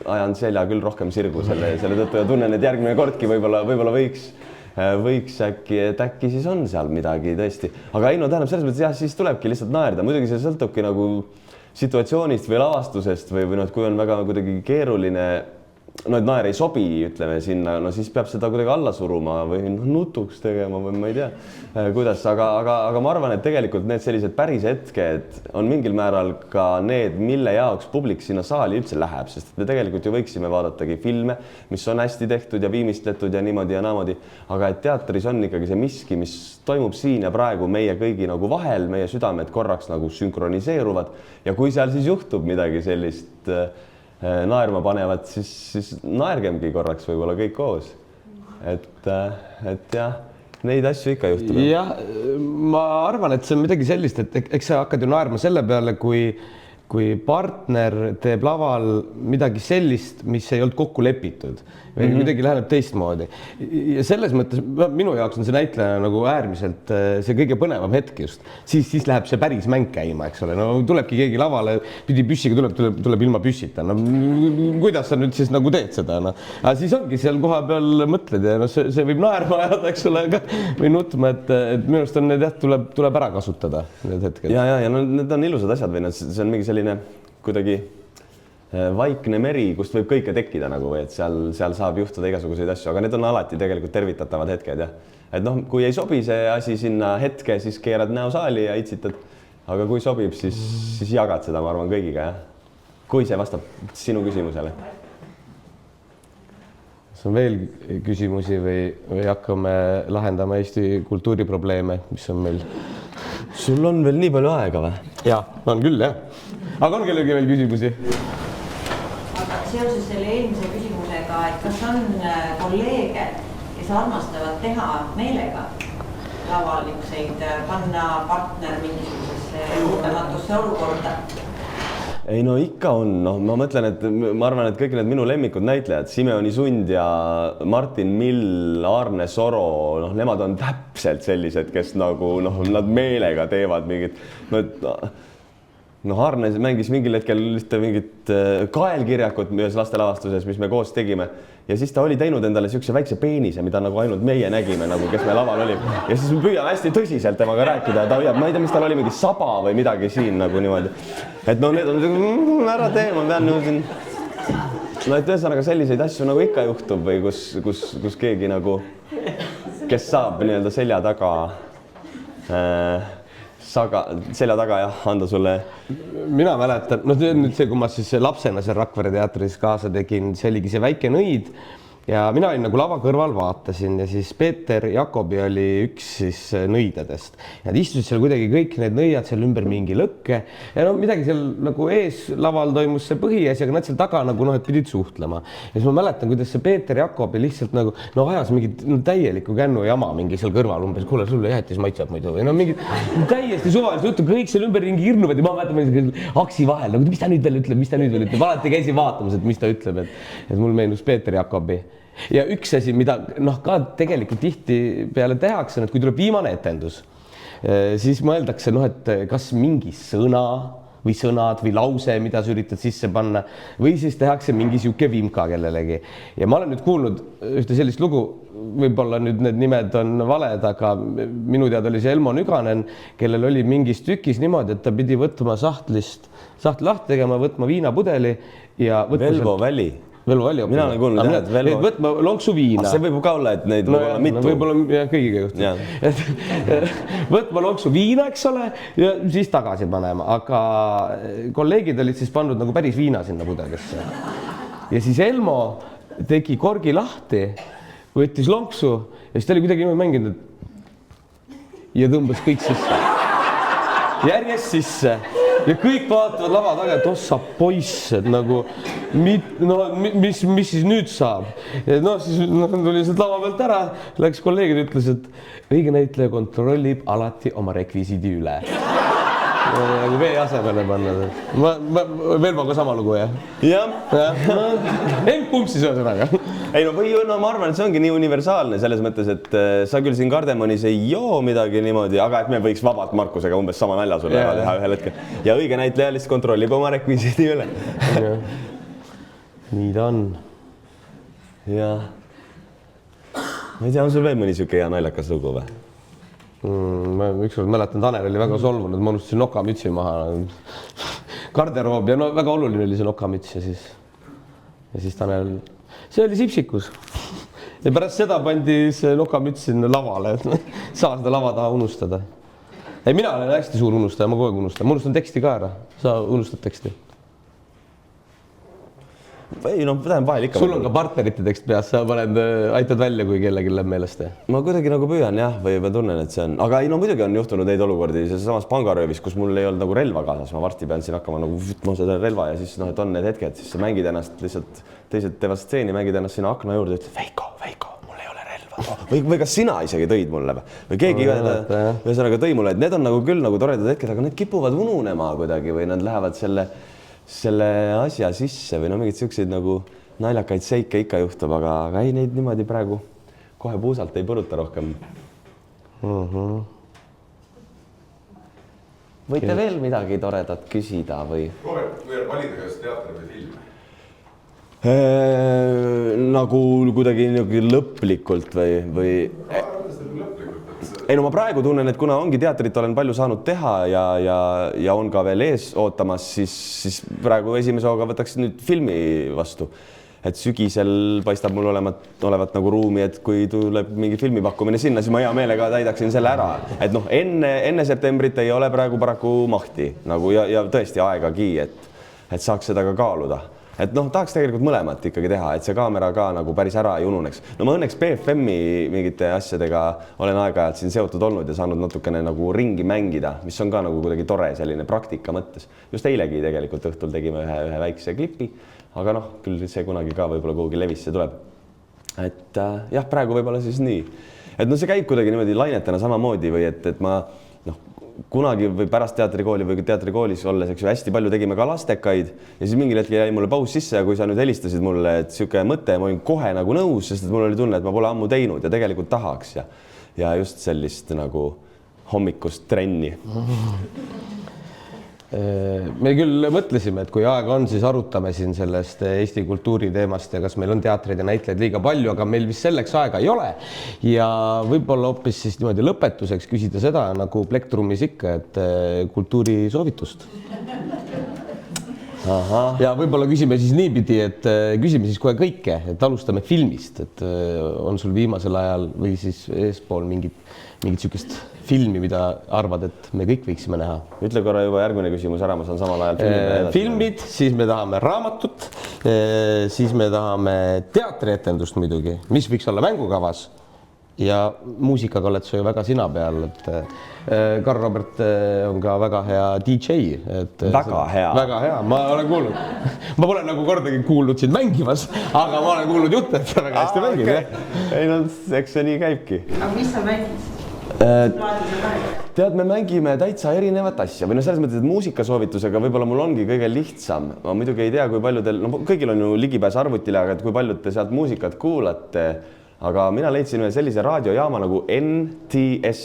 ajan selja küll rohkem sirgu selle tõttu ja tunnen, et järgmine kordki võib-olla võiks äkki siis on seal midagi tõesti. Aga ei, no tähendab selles mõttes jah, siis tulebki lihtsalt naerda. Muidugi see sõltubki nagu situatsioonist või lavastusest või noh, kui on väga kuidagi keeruline, no et naer ei sobi, ütleme sinna, no siis peab seda kuidagi alla suruma või nutuks tegema või ma ei tea, kuidas, aga ma arvan, et tegelikult need sellised päris hetked on mingil määral ka need, mille jaoks publik sinna saali üldse läheb, sest me tegelikult ju võiksime vaadatagi filme, mis on hästi tehtud ja viimistletud ja niimoodi ja naamoodi, aga et teatris on ikkagi see miski, mis toimub siin ja praegu meie kõigi nagu vahel, meie südamed korraks nagu sünkroniseeruvad ja kui seal siis juhtub midagi sellist naerma panevat, siis naergemgi korraks võib-olla kõik koos. Et jah, neid asju ikka juhtub. Jah, ma arvan, et see on midagi sellist, et eks sa hakkad ju naerma selle peale, kui partner teeb laval midagi sellist, mis ei olnud kokku lepitud või kuidagi läheneb teistmoodi. Ja selles mõttes minu jaoks on see näitleja nagu äärmiselt see kõige põnevam hetk just. Siis läheb see päris mäng käima, eks ole. No tulebki keegi lavale, pidi püssiga tuleb ilma püssita. No, kuidas sa nüüd siis nagu teed seda? No? Aga siis ongi seal koha peal mõtled ja no, see võib naerma ajada, eks ole, või nutma, et minust on need jah, tuleb ära kasutada need hetked. Ja no, need on ilusad asjad või see on mingi selline kuidagi vaikne meri, kust võib kõike tekkida nagu, et seal saab juhtuda igasuguseid asju, aga need on alati tegelikult tervitatavad hetked, jah. Et noh, kui ei sobi see asi sinna hetke, siis keerad näo saali ja itsitad, aga kui sobib, siis jagad seda, ma arvan, kõigiga, jah. Kui see vastab sinu küsimusele. Kas on veel küsimusi või hakkame lahendama Eesti kultuuriprobleeme, mis on meil? Sul on veel nii palju aega või? Jah, on küll, jah. Aga on kellegi veel küsimusi? Aga seoses selle eelmise küsimusega, et kas on kolleege, kes armastavad teha meelega laval niisuguseid, panna partner mingisugusesse ootamatusse olukorda? Ei no ikka on, noh, ma mõtlen, et ma arvan, et kõik need minu lemmikud näitlejad, Simeoni Sund ja Martin Mill, Arne Soro, noh, nemad on täpselt sellised, kes nagu, noh, nad meelega teevad mingit, Arne mängis mingil hetkel mingit kaelkirjakut ühes lastelavastuses, mis me koos tegime ja siis ta oli teinud endale siukse väikse peenise, mida nagu ainult meie nägime, nagu kes me laval oli ja siis me püüame hästi tõsiselt temaga rääkida ja ta hoiab, ma ei tea, mis tal oli, mingi saba või midagi siin nagu niimoodi, et no need on ära tee, ma pean ju siin no et ühesõnaga selliseid asju nagu ikka juhtub või kus keegi nagu, kes saab nii-öelda selja taga jah, anda sulle. Mina mäletan, no nüüd see, kui ma siis lapsena seal Rakvere teatris kaasa tegin, see oligi see Väike nõid ja mina olin nagu lava kõrval, vaatasin ja siis Peeter Jakobi oli üks siis nõidadest. Nad istusid seal kuidagi kõik need nõiad seal ümber mingi lõkke ja no midagi seal nagu ees laval toimus see põhiasi, aga nad seal taga nagu noh, et pidid suhtlema. Ja siis ma mäletan, kuidas see Peeter Jakobi lihtsalt nagu no ajas mingit täielikku kännu jama mingi seal kõrval umbes, kuule sulle jäätis maitseb muidu või no mingi täiesti suvalist juttu, kõik seal ümber ringi hirnuvad ja ma mäletan aksi vahel, nagu mis ta nüüd veel ütleb, alati käisin vaatamas, et mis ta ütleb, et mul meenus Peeter Jakobi. Ja üks asi, mida noh ka tegelikult tihtipeale tehakse, et kui tuleb viimane etendus, siis mõeldakse noh, et kas mingi sõna või sõnad või lause, mida sa üritad sisse panna või siis tehakse mingi sihuke vimka kellelegi. Ja ma olen nüüd kuulnud ühte sellist lugu, võib-olla nüüd need nimed on valed, aga minu teada oli see Elmo Nüganen, kellel oli mingis tükis niimoodi, et ta pidi võtma sahtli lahti tegema, võtma viinapudeli ja Velvo Väli. Velvo Väli. Mina olen kuulnud jah, et Velvo. Võtma lonksu viina. See võib ka olla, et neid võib olla mitu. Võib-olla kõigiga juhtub. Võtma lonksu viina, eks ole, ja siis tagasi panema, aga kolleegid olid siis pannud nagu päris viina sinna pudelisse. Ja siis Elmo tegi korgi lahti, võttis lonksu ja siis ta oli kuidagi niimoodi mänginud ja tõmbas kõik sisse. Järjest sisse ja kõik vaatavad lava taga, et ossa poiss, et nagu mis siis nüüd saab. Ja no siis tuli sealt lava pealt ära, läks kolleegid, ütles, et õige näitleja kontrollib alati oma rekvisiidi üle. Nagu vee asemele panna. Velvoga sama lugu, jah? Jah. Kumb siis ühesõnaga? Ei no ma arvan, et see ongi nii universaalne selles mõttes, et sa küll siin Kardemonis ei joo midagi niimoodi, aga et me võiks vabalt Markusega umbes sama nalja sulle teha ühel hetkel. Ja õige näitleja lihtsalt kontrollib oma rekvisiidi üle. Nii ta on. Jah. Ma ei tea, on sul veel mõni siuke hea naljakas lugu või? Ma ükskord mäletan, Tanel oli väga solvunud, ma unustasin nokamütsi maha. Garderoob ja no väga oluline oli see nokamüts ja siis Tanel, see oli Sipsikus. Ja pärast seda pandi see nokamüts sinna lavale, et saa seda lava taha unustada. Ei, mina olen hästi suur unustaja, ma kogu aeg unustan. Ma unustan teksti ka ära. Sa unustad teksti? Ei, no vahel ikka. Sul on ka partnerite tekst peas, sa aitad välja, kui kellegi läheb meelest. Ma kuidagi nagu püüan jah, või ma tunnen, et see on. Aga ei, no muidugi on juhtunud neid olukordi, see samas pangaröövis, kus mul ei olnud nagu relva kaasas. Ma varsti pean siin hakkama nagu võtma seda relva ja siis et on need hetked, siis sa mängid ennast lihtsalt, teised teevad stseeni, mängid ennast sinna akna juurde, ütled Veiko, mul ei ole relva. Või kas sina isegi tõid mulle või keegi ühesõnaga tõi mulle, et need on nagu küll nagu toredad hetked, aga need kipuvad ununema kuidagi või nad lähevad selle asja sisse või no mingid siukseid nagu naljakaid seike ikka juhtub, aga ei neid niimoodi praegu kohe puusalt ei põruta rohkem. Võite veel midagi toredat küsida või? Või valida kas teater või film? Nagu kuidagi lõplikult või? Ei no ma praegu tunnen, et kuna ongi teatrit olen palju saanud teha ja on ka veel ees ootamas, siis praegu esimese hooga võtaks nüüd filmi vastu. Et sügisel paistab mul olevat nagu ruumi, et kui tuleb mingi filmipakkumine sinna, siis ma hea meelega täidaksin selle ära. Et noh, enne septembrit ei ole praegu paraku mahti nagu ja tõesti aegagi, et saaks seda ka kaaluda. Et noh, tahaks tegelikult mõlemat ikkagi teha, et see kaamera ka nagu päris ära ei ununeks. No ma õnneks BFM-i mingite asjadega olen aeg-ajalt siin seotud olnud ja saanud natukene nagu ringi mängida, mis on ka nagu kuidagi tore selline praktika mõttes. Just eilegi tegelikult õhtul tegime ühe väikse klipi, aga noh, küll see kunagi ka võib-olla kuhugi levisse tuleb. Et jah, praegu võib-olla siis nii. Et no see käib kuidagi niimoodi lainetena samamoodi või et ma kunagi või pärast teatrikooli või teatrikoolis olles, eks ju, hästi palju tegime ka lastekaid ja siis mingil hetkel jäi mulle paus sisse ja kui sa nüüd helistasid mulle, et sihuke mõte, ma olin kohe nagu nõus, sest et mul oli tunne, et ma pole ammu teinud ja tegelikult tahaks ja just sellist nagu hommikust trenni. Me küll mõtlesime, et kui aeg on, siis arutame siin sellest Eesti kultuuri teemast ja kas meil on teatreid ja näitlejaid liiga palju, aga meil vist selleks aega ei ole. Ja võib-olla hoopis siis niimoodi lõpetuseks küsida seda nagu Plektrumis ikka, et kultuurisoovitust. Aha. Ja võib-olla küsime siis niipidi, et küsime siis kohe kõike, et alustame filmist, et on sul viimasel ajal või siis eespool mingit sükest filmi, mida arvad, et me kõik võiksime näha. Ütle korra juba järgmine küsimus ära, ma saan samal ajal filmid, siis me tahame raamatut siis me tahame teatrietendust muidugi, mis võiks olla mängukavas ja muusikaga oled sa ju väga sina peal, et Karl Robert on ka väga hea DJ, et väga hea, ma olen kuulnud, ma pole nagu kordagi kuulnud sind mängimas, aga ma olen kuulnud jutte, et sa väga hästi mängid. Ei no, eks see nii käibki. Aga mis sa mängid? Tead, me mängime täitsa erinevat asja või no selles mõttes, et muusikasoovitusega võib-olla mul ongi kõige lihtsam. Ma muidugi ei tea, kui paljudel, no kõigil on ju ligipääs arvutile, aga et kui paljud te sealt muusikat kuulate, aga mina leidsin ühe sellise raadiojaama nagu NTS,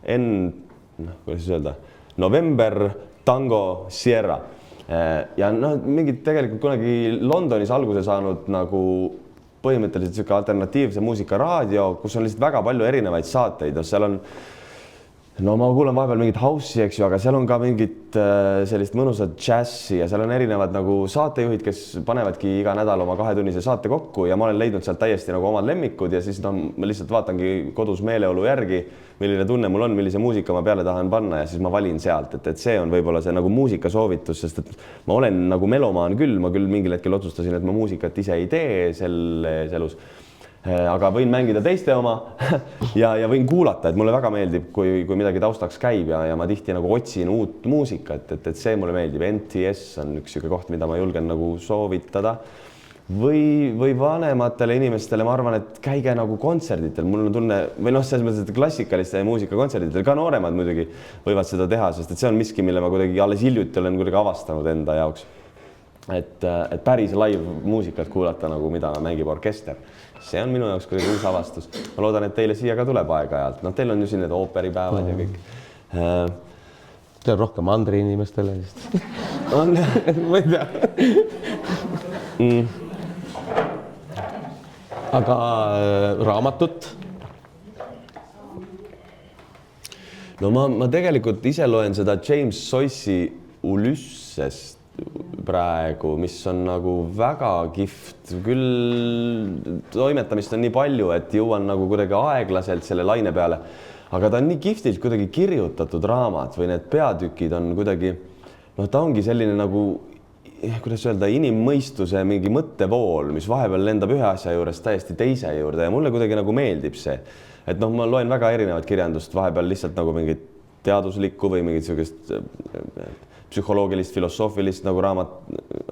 kuidas öelda, November Tango Sierra. Ja no mingid tegelikult kunagi Londonis alguse saanud nagu põhimõtteliselt siuke alternatiivse muusika raadio, kus on lihtsalt väga palju erinevaid saateid. Seal on, no ma kuulan vahepeal mingit house'i, eks ju, aga seal on ka mingit sellist mõnusat džässi ja seal on erinevad nagu saatejuhid, kes panevadki iga nädal oma 2-tunnise saate kokku ja ma olen leidnud sealt täiesti nagu omad lemmikud ja siis no, ma lihtsalt vaatangi kodus meeleolu järgi, milline tunne mul on, millise muusika ma peale tahan panna ja siis ma valin sealt, et see on võib-olla see nagu muusikasoovitus, sest et ma olen nagu melomaan küll, ma küll mingil hetkel otsustasin, et ma muusikat ise ei tee selles elus. Aga võin mängida teiste oma ja võin kuulata, et mulle väga meeldib, kui midagi taustaks käib ja ma tihti nagu otsin uut muusikat, et see mulle meeldib. NTS on üks siuke koht, mida ma julgen nagu soovitada või vanematele inimestele, ma arvan, et käige nagu kontserditel, mul on tunne või noh, selles mõttes, et klassikaliste muusikakontserditel ka nooremad muidugi võivad seda teha, sest et see on miski, mille ma kuidagi alles hiljuti olen kuidagi avastanud enda jaoks. Et päris live muusikat kuulata, nagu mida mängib orkester. See on minu jaoks kuidagi uus avastus. Ma loodan, et teile siia ka tuleb aeg-ajalt. No teil on ju siin need ooperipäevad ja kõik. See on rohkem Andri inimestele vist. On, ma ei tea. Aga raamatut? No ma tegelikult ise loen seda James Joyce'i Ulyssest praegu, mis on nagu väga kihvt, küll toimetamist on nii palju, et jõuan nagu kuidagi aeglaselt selle laine peale, aga ta on nii kihvtilt kuidagi kirjutatud raamat või need peatükid on kuidagi, noh, ta ongi selline nagu, kuidas öelda, inimmõistuse mingi mõttevool, mis vahepeal lendab ühe asja juures täiesti teise juurde ja mulle kuidagi nagu meeldib see, et noh, ma loen väga erinevat kirjandust, vahepeal lihtsalt nagu mingit teaduslikku või mingit sellist psühholoogilist, filosoofilist nagu raamat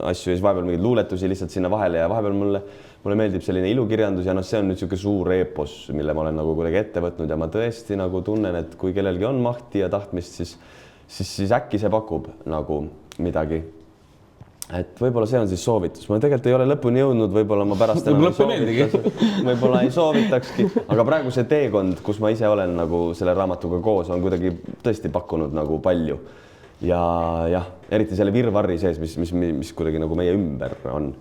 asju ja siis vahepeal mingeid luuletusi lihtsalt sinna vahele ja vahepeal mulle meeldib selline ilukirjandus ja noh, see on nüüd siuke suur eepos, mille ma olen nagu kuidagi ette võtnud ja ma tõesti nagu tunnen, et kui kellelgi on mahti ja tahtmist, siis äkki see pakub nagu midagi. Et võib-olla see on siis soovitus. Ma tegelikult ei ole lõpuni jõudnud, võib-olla ma pärast võib-olla ei soovitakski, aga praegu see teekond, kus ma ise olen nagu selle raamatuga koos, on kuidagi tõesti pakkunud nagu palju. Ja jah, eriti selle virvarri sees, mis kuidagi nagu meie ümber on.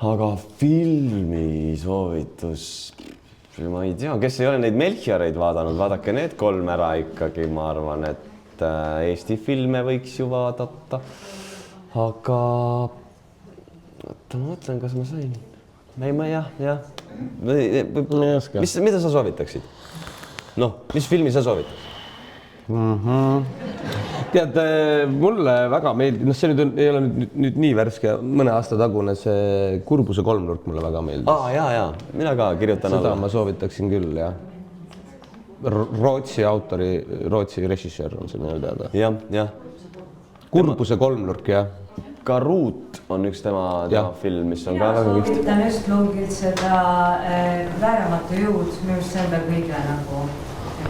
Aga filmi soovitus, ma ei tea, kes ei ole neid Melchioreid vaadanud, vaadake need 3 ära ikkagi, ma arvan, et Eesti filme võiks ju vaadata. Aga ma mõtlen, kas ma sain. Jah. Mida sa soovitaksid? Noh, mis filmi sa soovitaksid? Tead, mulle väga meeldib, noh, see nüüd ei ole nüüd nii värske, mõne aasta tagune see Kurbuse kolmnurk mulle väga meeldib. Jaa, mina ka kirjutan alla. Seda ma soovitaksin küll, jah. Rootsi autori, Rootsi režissöör on see minu teada. Jah. Kurbuse kolmnurk, jah. Ka Ruut on üks tema film, mis on ka väga kihvt. Soovitan just loogid seda Vääramatu jõud, minu arust see on veel kõige nagu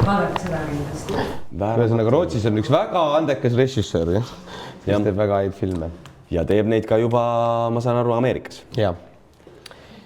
vaadake seda kindlasti. Ühesõnaga Rootsis on üks väga andekas režissöör, kes teeb väga häid filme. Ja teeb neid ka juba, ma saan aru, Ameerikas. Jah.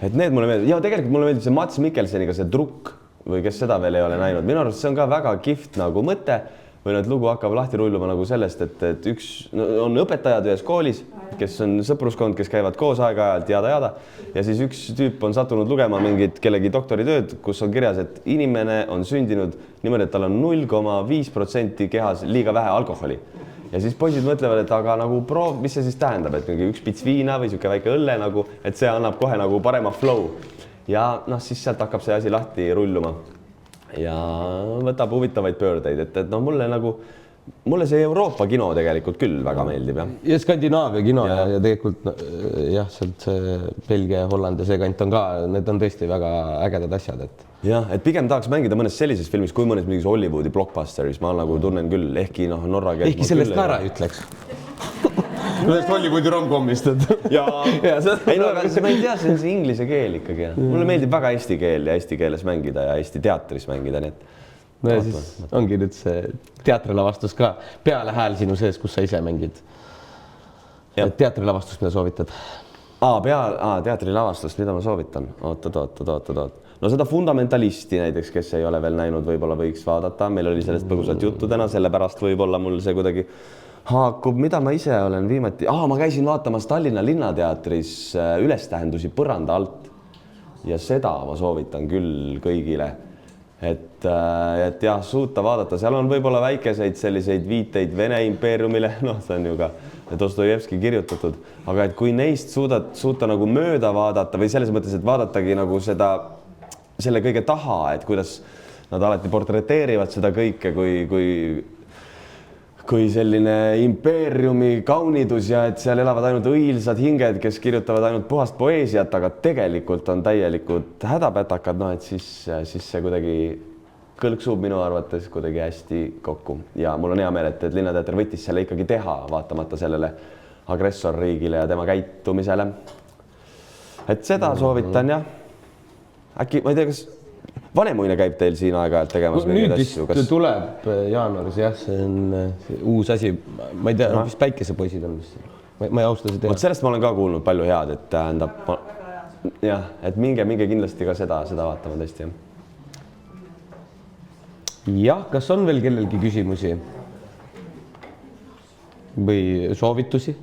Et need mulle meeldib. Ja tegelikult mulle meeldib see Mats Mikkelseniga see Drukk või kes seda veel ei ole näinud. Minu arust see on ka väga kihvt nagu mõte või nüüd lugu hakkab lahti rulluma nagu sellest, et üks on õpetajad ühes koolis, kes on sõpruskond, kes käivad koos aeg-ajalt jada. Ja siis üks tüüp on sattunud lugema mingit kellegi doktoritööd, kus on kirjas, et inimene on sündinud niimoodi, et tal on 0,5% kehas liiga vähe alkoholi. Ja siis poisid mõtlevad, et aga nagu proov, mis see siis tähendab, et mingi üks pits viina või siuke väike õlle nagu, et see annab kohe nagu parema flow. Ja noh, siis sealt hakkab see asi lahti rulluma. Ja võtab huvitavaid pöördeid, et no mulle nagu mulle see Euroopa kino tegelikult küll väga meeldib jah. Ja Skandinaavia kino ja tegelikult jah, sealt see Belgia ja Holland ja see kant on ka, need on tõesti väga ägedad asjad, et jah, et pigem tahaks mängida mõnes sellises filmis, kui mõnes mingis Hollywoodi blockbusteris, ma nagu tunnen küll, ehkki Norra keelt. Ehkki sellest ka ära ei ütleks. Sellest Hollywoodi romcommist, et ei no, aga ma ei tea, see on see inglise keel ikkagi. Mulle meeldib väga eesti keel ja eesti keeles mängida ja eesti teatris mängida, nii et no ja siis ongi nüüd see teatrilavastus ka, peale hääl sinu sees, kus sa ise mängid. Teatrilavastust, mida soovitad? Teatrilavastust, mida ma soovitan? Oot. No seda Fundamentalisti näiteks, kes ei ole veel näinud, võib-olla võiks vaadata. Meil oli sellest põgusalt juttu täna, sellepärast võib-olla mul see kuidagi haakub. Mida ma ise olen viimati? Ma käisin vaatamas Tallinna Linnateatris Ülestähendusi põranda alt. Ja seda ma soovitan küll kõigile. Et jah, suuta vaadata. Seal on võib-olla väikeseid selliseid viiteid Vene impeeriumile. See on ju ka Dostojevski kirjutatud. Aga et kui neist suuta nagu mööda vaadata või selles mõttes, et vaadatagi nagu selle kõige taha, et kuidas nad alati portreteerivad seda kõike kui selline impeeriumi kaunidus ja et seal elavad ainult õilsad hinged, kes kirjutavad ainult puhast poeesiat, aga tegelikult on täielikud hädapätakad, et siis see kuidagi kõlksub minu arvates kuidagi hästi kokku. Ja mul on hea meel, et Linnateater võttis selle ikkagi teha, vaatamata sellele agressorriigile ja tema käitumisele. Et seda soovitan, jah. Äkki, ma ei tea, kas Vanemuine käib teil siin aega tegemas mingeid asju? Nüüd tuleb jaanuaris, jah, see on uus asi. Ma ei tea, mis Päikesepoisid on. Ma ei austa seda. Sellest ma olen ka kuulnud palju head, et tähendab, jah, et minge kindlasti ka seda vaatama tõesti, jah. Jah, kas on veel kellelgi küsimusi või soovitusi?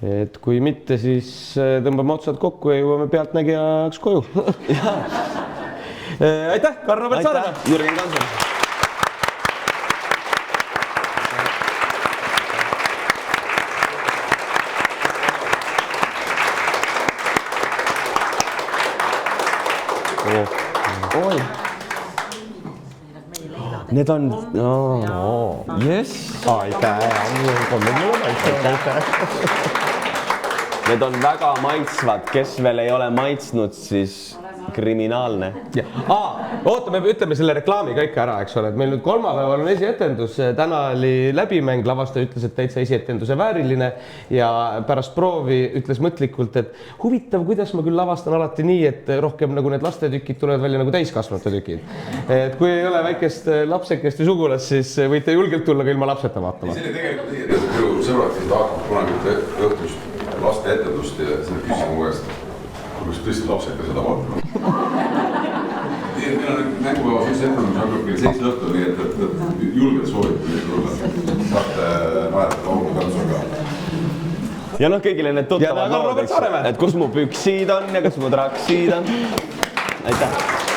Et kui mitte, siis tõmbame otsad kokku ja jõuame pealtnägijaks koju. Aitäh, Karl-Robert Saaremäe! Jürgen Kansen! Need on... Yes! Aitäh! Need on väga maitsvad, kes veel ei ole maitsnud, siis kriminaalne. Ootame, ütleme selle reklaami kõik ära, eks ole, et meil nüüd kolmapäeval on esietendus, täna oli läbimäng, lavastaja ütles, et täitsa esietenduse vääriline ja pärast proovi ütles mõtlikult, et huvitav, kuidas ma küll lavastan alati nii, et rohkem nagu need lastetükid tulevad välja nagu täiskasvanute tükid. Et kui ei ole väikest lapsekest või sugulas, siis võite julgelt tulla ka ilma lapseta vaatama. See oli tegelikult minu sõbrad, kes tahavad kunagi õhtust laste etendust ja selle küsima mu käest, kuidas tõesti lapsega seda vaatama. Meil on mängupäeva siis etendus hakkab kell 7 õhtul, nii et julgelt soovib saate naerata laulu tantsuga. Ja kõigile need tuttavad lood, et kus mu püksid on ja kus mu traksid on. Aitäh!